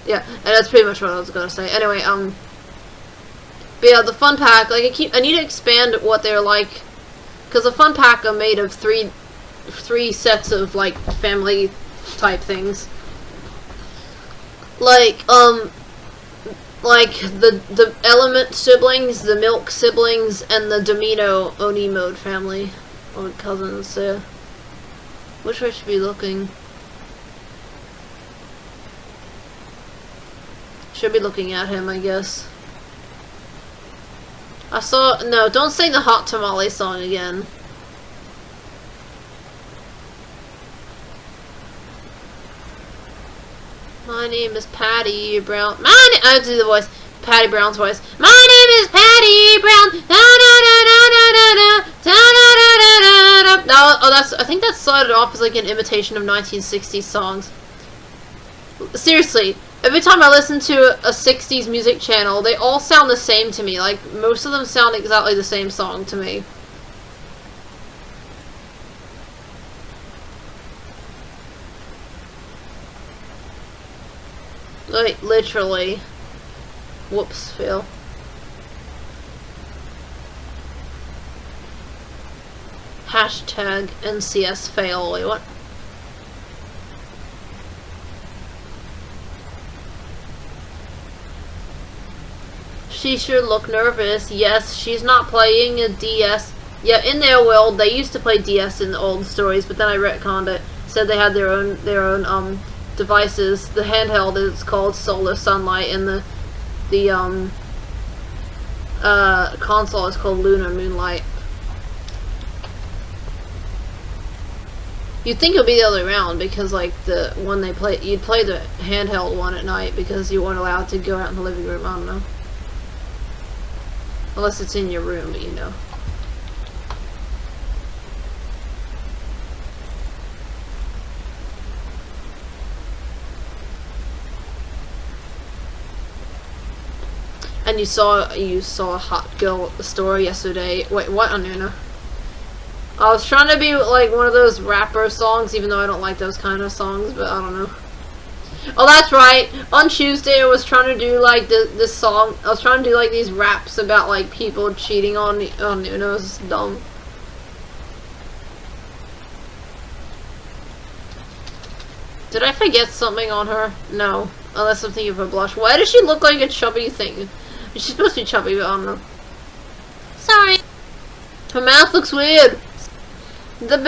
Speaker 1: yeah, and that's pretty much what I was gonna say. Anyway, but yeah, the fun pack, like I need to expand what they're like, because the fun pack are made of three sets of like family type things, like the element siblings, the milk siblings, and the Domino Oni mode family or cousins. Which way should be looking? Should be looking at him, I guess. No, don't sing the Hot Tamale song again. My name is Patty Brown. I'll do the voice. Patty Brown's voice. My name is Patty Brown. Da da da da da da da da da da da. No, I think that started off as like an imitation of 1960s songs. Seriously, every time I listen to a 60s music channel, they all sound the same to me. Like, most of them sound exactly the same song to me. Like, literally. Whoops, fail. Hashtag NCS fail. Wait, what? She should look nervous. Yes, she's not playing a DS. Yeah, in their world, they used to play DS in the old stories, but then I retconned it. Said they had their own devices. The handheld is called Solar Sunlight, and the console is called Lunar Moonlight. You'd think it would be the other way around, because like you'd play the handheld one at night because you weren't allowed to go out in the living room. I don't know. Unless it's in your room, but you know. And you saw a hot girl at the store yesterday. Wait, what? Oh, no. I was trying to be like one of those rapper songs, even though I don't like those kind of songs, but I don't know. Oh, that's right. On Tuesday, I was trying to do like this song. I was trying to do like these raps about like people cheating on me. Oh, no, it was dumb. Did I forget something on her? No. Unless I'm thinking of a blush. Why does she look like a chubby thing? She's supposed to be chubby, but I don't know. Sorry. Her mouth looks weird. Fail.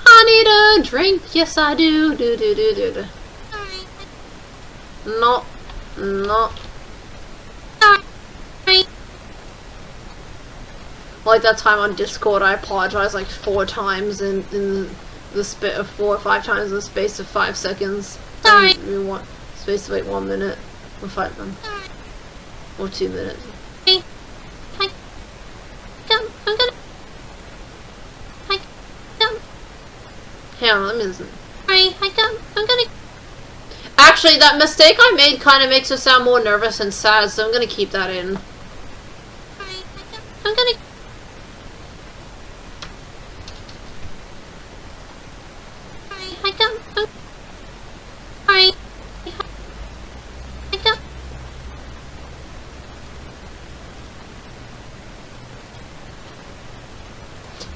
Speaker 1: I need a drink. Yes, I do. No. Like that time on Discord, I apologized like 4 times in the 4 or 5 times in the space of 5 seconds. Sorry. Space of like 1 minute or 5 minutes or 2 minutes. Hang on, let me listen. Actually, that mistake I made kind of makes her sound more nervous and sad, so I'm gonna keep that in.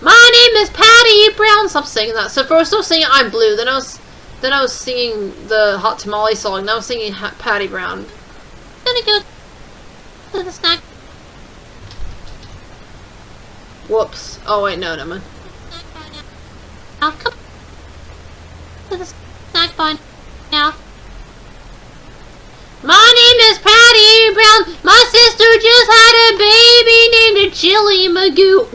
Speaker 1: My name is Patty Brown. Stop singing that. So first I was singing I'm Blue, then I was singing the Hot Tamale song, now I was singing Patty Brown. I'm gonna go to the snack. Whoops. Oh wait, no, never mind. I'll come to the snack bar now. My name is Patty Brown. My sister just had a baby named Jilly Magoo.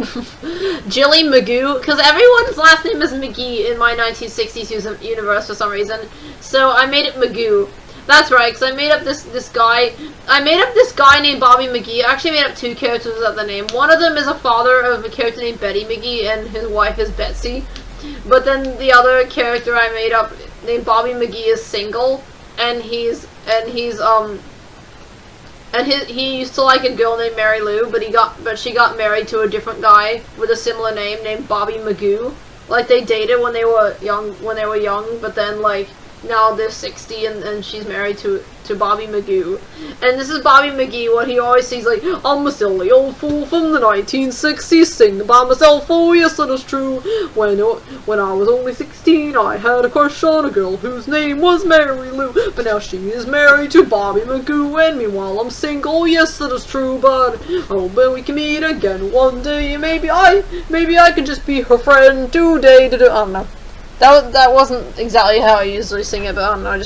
Speaker 1: Jilly Magoo? Because everyone's last name is McGee in my 1960s universe for some reason. So I made it Magoo. That's right, because I made up this guy. I made up this guy named Bobby McGee. I actually made up 2 characters without the name. One of them is a father of a character named Betty McGee, and his wife is Betsy. But then the other character I made up named Bobby McGee is single, and he used to like a girl named Mary Lou, but she got married to a different guy with a similar name named Bobby Magoo. Like they dated when they were young, but then like now they're 60 and she's married to Bobby McGee. And this is Bobby McGee, what he always says, like, I'm a silly old fool from the 1960s, singing by myself, oh yes it is true. When I was only 16, I had a crush on a girl whose name was Mary Lou, but now she is married to Bobby McGee, and meanwhile I'm single, yes it is true, but oh, but we can meet again one day, maybe I can just be her friend today, I don't know. That wasn't exactly how I usually sing it, but I don't know,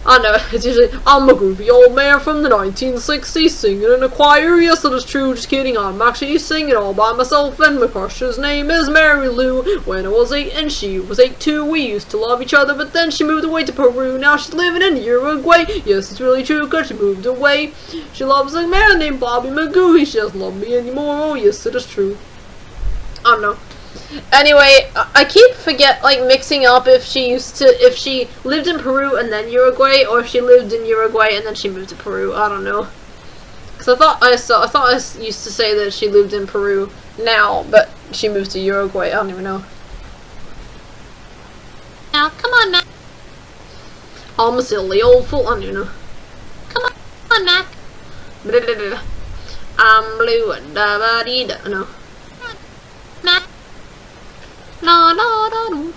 Speaker 1: I know, it's usually, I'm a groovy old man from the 1960s, singing in a choir, yes it is true, just kidding, I'm actually singing all by myself, and my crush's name is Mary Lou. When I was 8 and she was 8 too, we used to love each other, but then she moved away to Peru, now she's living in Uruguay, yes it's really true, cause she moved away. She loves a man named Bobby McGee, she doesn't love me anymore, oh yes it is true. I don't know. Anyway, I keep mixing up if she lived in Peru and then Uruguay, or if she lived in Uruguay and then she moved to Peru. I don't know. Cause I thought I used to say that she lived in Peru now, but she moved to Uruguay. I don't even know.
Speaker 2: Now, come on, Mac.
Speaker 1: I'm a silly old fool. I don't even know.
Speaker 2: Come on, Mac.
Speaker 1: I'm blue and da-ba-dee-da. No.
Speaker 2: Mac. No, no, no, no.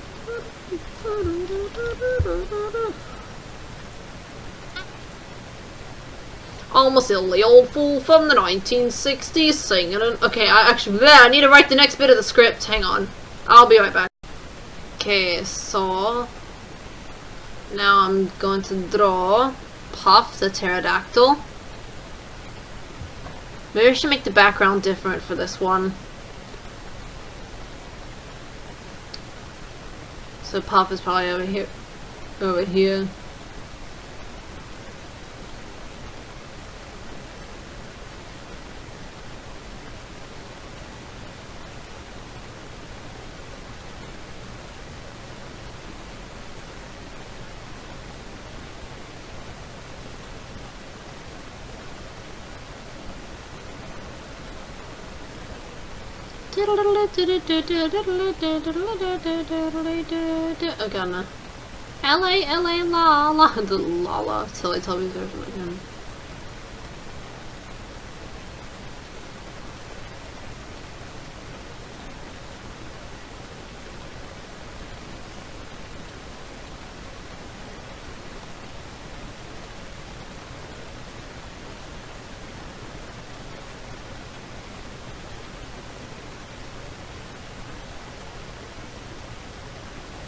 Speaker 1: I'm a silly old fool from the 1960s singing and okay, I need to write the next bit of the script. Hang on. I'll be right back. Okay, so now I'm going to draw Puff the pterodactyl. Maybe I should make the background different for this one. So Puff is probably over here. Okay, no.
Speaker 2: LA, la, la.
Speaker 1: The Lala Teletubbies version again.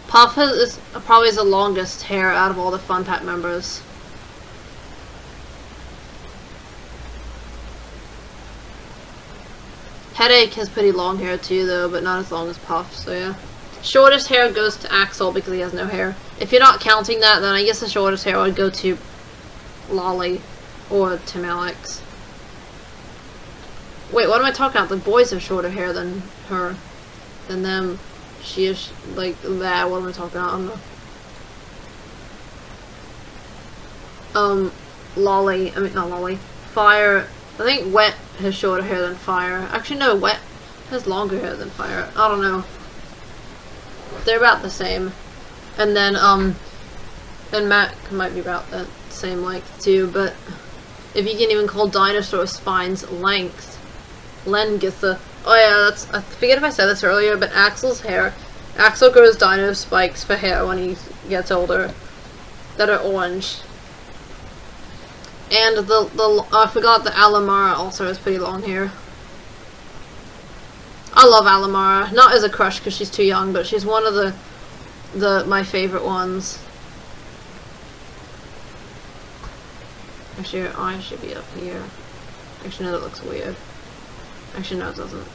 Speaker 1: Puff is probably the longest hair out of all the Fun Pack members. Headache has pretty long hair too though, but not as long as Puff, so yeah. Shortest hair goes to Axel because he has no hair. If you're not counting that, then I guess the shortest hair would go to Lolly or Tim Alex. Wait, what am I talking about? The boys have shorter hair than her. Than them. She is like that. What am I talking about? I don't know. Lolly. I mean, not Lolly. Fire. I think Wet has shorter hair than Fire. Actually, no. Wet has longer hair than Fire. I don't know. They're about the same. And then, and Mac might be about that same length too. But if you can even call dinosaur spines length, Len gets the. Oh yeah, I forget if I said this earlier, but Axel grows dino spikes for hair when he gets older that are orange. And I forgot that Alamara also has pretty long hair. I love Alamara, not as a crush because she's too young, but she's one of my favorite ones. Actually, her eye should be up here. Actually, no, that looks weird. Actually, no, it doesn't.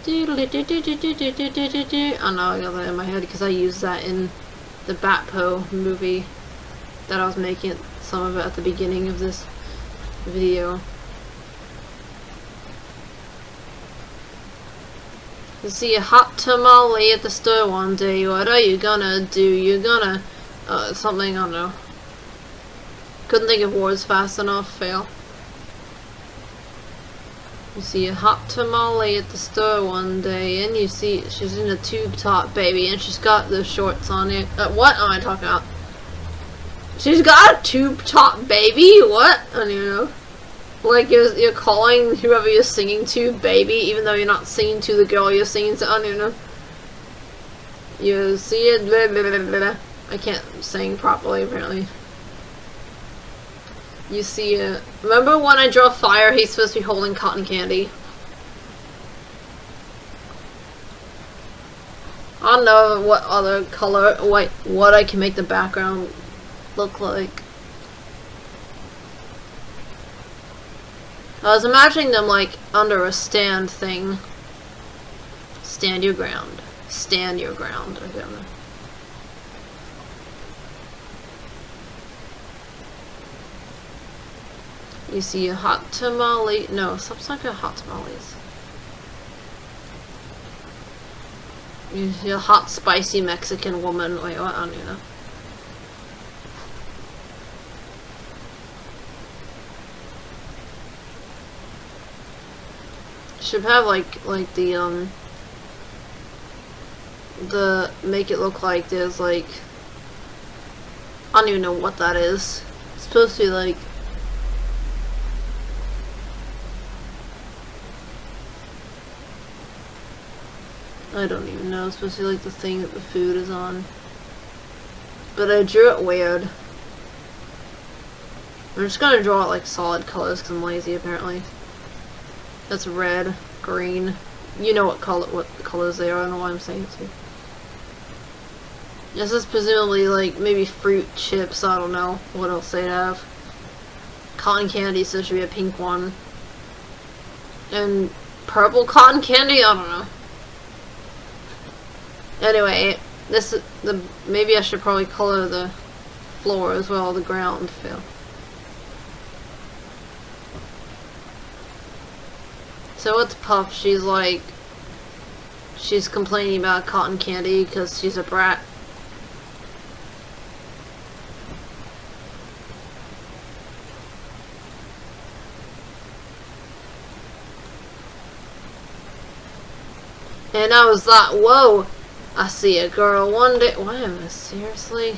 Speaker 1: Oh no, I got that in my head because I used that in the Batpo movie that I was making some of it at the beginning of this video. You see a hot tamale at the store one day. What are you gonna do? You're gonna something, I don't know. Couldn't think of words fast enough. Fail. You see a hot tamale at the store one day, and you see she's in a tube top, baby, and she's got the shorts on it. What am I talking about? She's got a tube top, baby? What? I don't even know. Like, you're calling whoever you're singing to baby, even though you're not singing to the girl you're singing to. I don't even know. You see it, blah, blah, blah, blah, blah. I can't sing properly, apparently. You see it. Remember when I draw fire, he's supposed to be holding cotton candy? I don't know what other color, what I can make the background look like. I was imagining them like under a stand thing. Stand your ground. Stand your ground. I don't know. You see a hot tamale. No, stop talking about hot tamales. You see a hot, spicy Mexican woman. Wait, what? I don't even know. Should have like the make it look like there's like, I don't even know what that is. It's supposed to be like, I don't even know. It's supposed to be like the thing that the food is on. But I drew it weird. I'm just gonna draw it like solid colors because I'm lazy apparently. That's red, green. You know what colors they are. I don't know why I'm saying it to you. This is presumably like maybe fruit chips. I don't know what else they'd have. Cotton candy, so it should be a pink one. And purple cotton candy. I don't know. Anyway, this is maybe I should probably color the floor as well, the ground feel. So it's Puff. She's like, she's complaining about cotton candy because she's a brat. And I was like, whoa. I see a girl one day. Why am I seriously?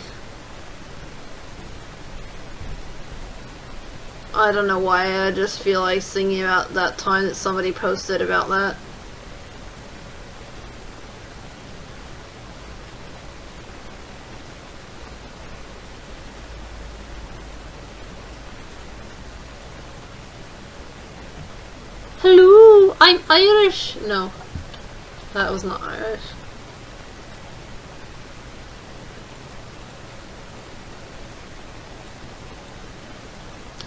Speaker 1: I don't know why. I just feel like singing about that time that somebody posted about that. Hello, I'm Irish. No, that was not Irish.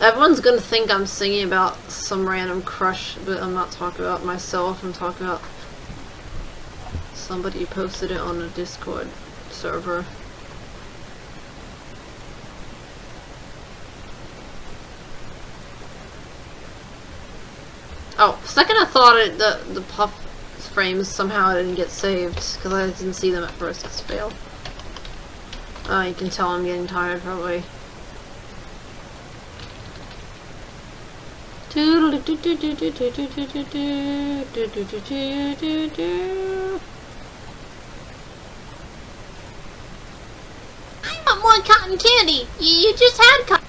Speaker 1: Everyone's gonna think I'm singing about some random crush, but I'm not talking about myself. I'm talking about somebody who posted it on a Discord server. Oh, second I thought the Puff frames somehow didn't get saved because I didn't see them at first. It's failed. You can tell I'm getting tired probably. I
Speaker 2: want more cotton candy. You just had cotton.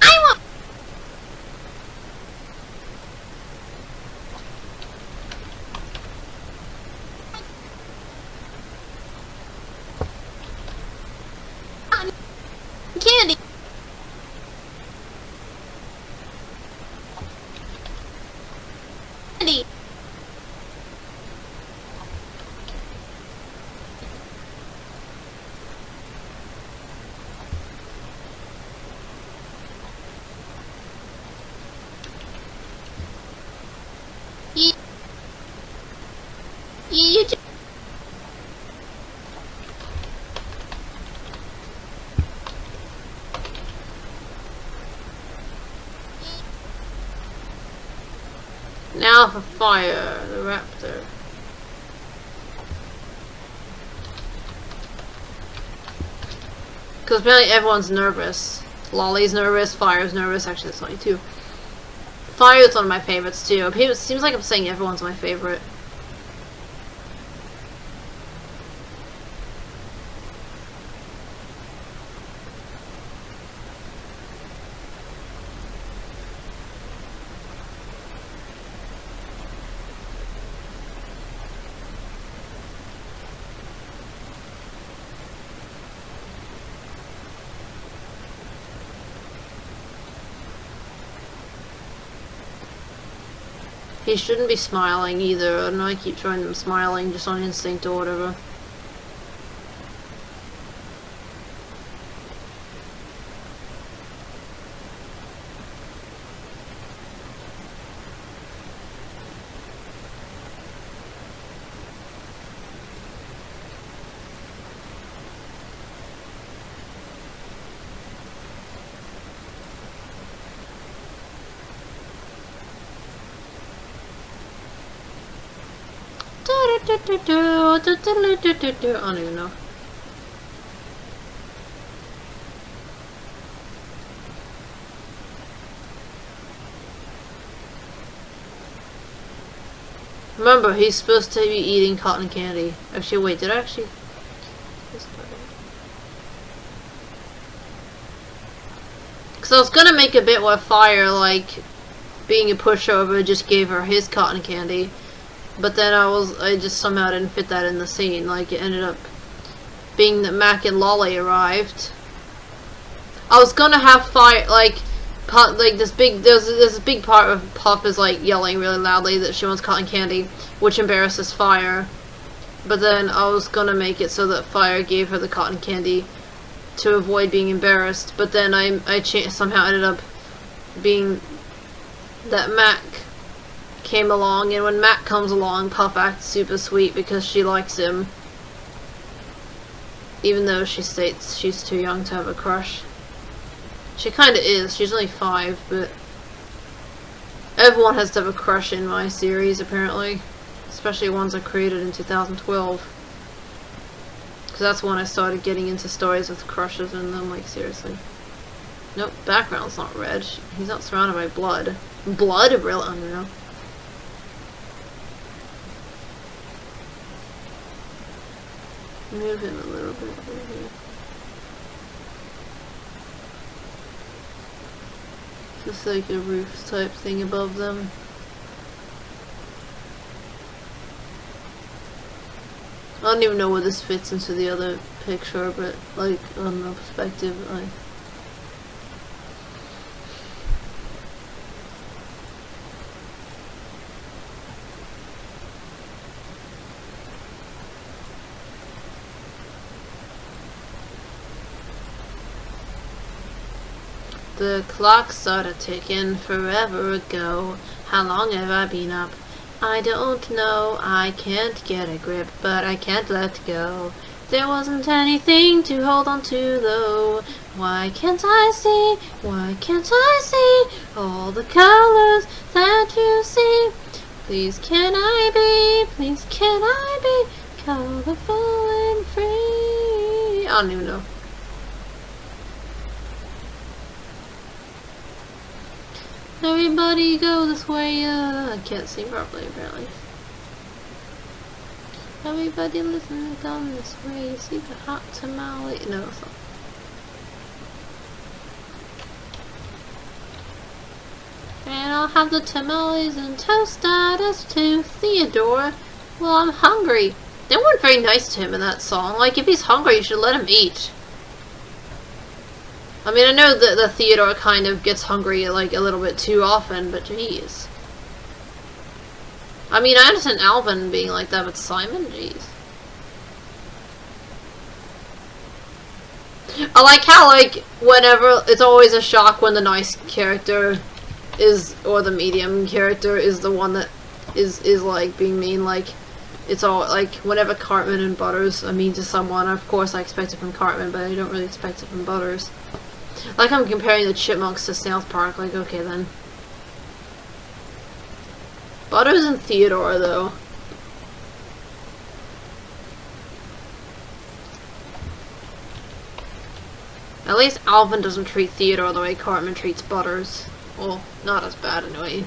Speaker 2: I want. Cotton candy. Candy. You just.
Speaker 1: Now for fire, the raptor. Because apparently everyone's nervous. Lolly's nervous, Fire's nervous, actually that's only two. Fire is one of my favorites too. It seems like I'm saying everyone's my favorite. He shouldn't be smiling either. I don't know, I keep showing them smiling just on instinct or whatever. I don't even know. Remember, he's supposed to be eating cotton candy. Actually, wait, did I actually? Because I was gonna make a bit where Fire, like, being a pushover, just gave her his cotton candy. But then I just somehow didn't fit that in the scene. Like, it ended up being that Mac and Lolly arrived. I was gonna have Fire, like there's a big part of Puff is like yelling really loudly that she wants cotton candy, which embarrasses Fire. But then I was gonna make it so that Fire gave her the cotton candy to avoid being embarrassed. But then I somehow ended up being that Mac came along, and when Mac comes along, Puff acts super sweet because she likes him, even though she states she's too young to have a crush. She kinda is, she's only 5, but everyone has to have a crush in my series, apparently. Especially ones I created in 2012. Because that's when I started getting into stories with crushes in them, like, seriously. Nope, background's not red. He's not surrounded by blood. Blood? Really? I don't know. Move him a little bit over here. Just like a roof type thing above them. I don't even know where this fits into the other picture, but like on the perspective, The clock started ticking forever ago. How long have I been up? I don't know. I can't get a grip, but I can't let go. There wasn't anything to hold on to though. Why can't I see? Why can't I see all the colors that you see? Please can I be? Please can I be colorful and free? I don't even know. Everybody go this way, I can't see properly apparently. Everybody listen, come this way, see the hot tamale. No, it's not. And I'll have the tamales and tostadas too, Theodore. Well, I'm hungry. They weren't very nice to him in that song. Like, if he's hungry, you should let him eat. I mean, I know that the Theodore kind of gets hungry, like, a little bit too often, but jeez. I mean, I understand Alvin being like that, but Simon? Jeez. I like how, like, whenever, it's always a shock when the nice character is, or the medium character is the one that is like, being mean. Like, it's all, like, whenever Cartman and Butters are mean to someone, of course I expect it from Cartman, but I don't really expect it from Butters. Like, I'm comparing the Chipmunks to South Park, like, okay then. Butters and Theodore, though. At least Alvin doesn't treat Theodore the way Cartman treats Butters. Well, not as bad anyway.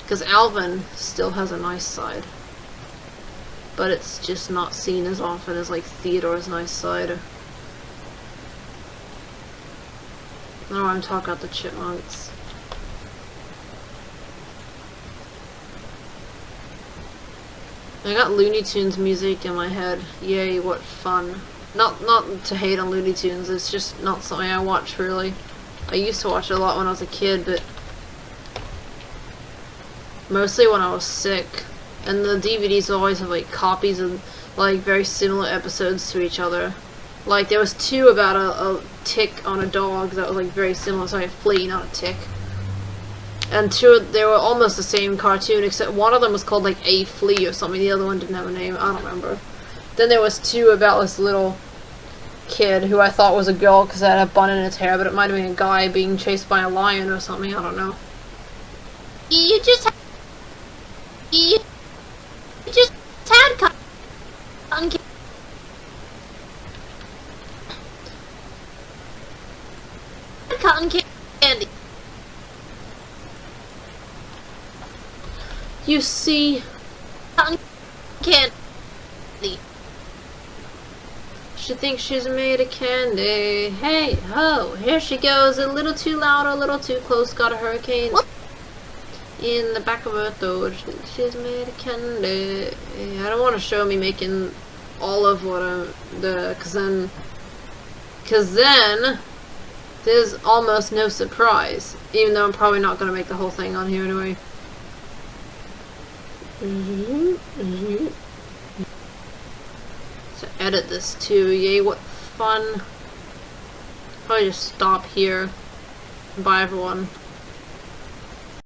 Speaker 1: Because Alvin still has a nice side. But it's just not seen as often as like Theodore's nice side. I don't know why I'm talking about the chipmunks. I got Looney Tunes music in my head. Yay, what fun. Not to hate on Looney Tunes, it's just not something I watch really. I used to watch it a lot when I was a kid, but mostly when I was sick. And the DVDs always have like copies of like very similar episodes to each other. Like there was 2 about a tick on a dog that was like very similar, sorry, a flea, not a tick. And 2, they were almost the same cartoon, except one of them was called like A Flea or something, the other one didn't have a name, I don't remember. Then there was 2 about this little kid who I thought was a girl because it had a bun in its hair, but it might have been a guy being chased by a lion or something, I don't know.
Speaker 2: You just had cotton candy.
Speaker 1: You see,
Speaker 2: Cotton candy.
Speaker 1: she thinks she's made of candy. Hey ho, here she goes, a little too loud, a little too close, got a hurricane
Speaker 2: What?
Speaker 1: in the back of her throat. She thinks she's made of candy. I don't want to show me making all of what cause then there's almost no surprise, even though I'm probably not going to make the whole thing on here anyway. So edit this too, yay, what fun. Probably just stop here. Bye everyone.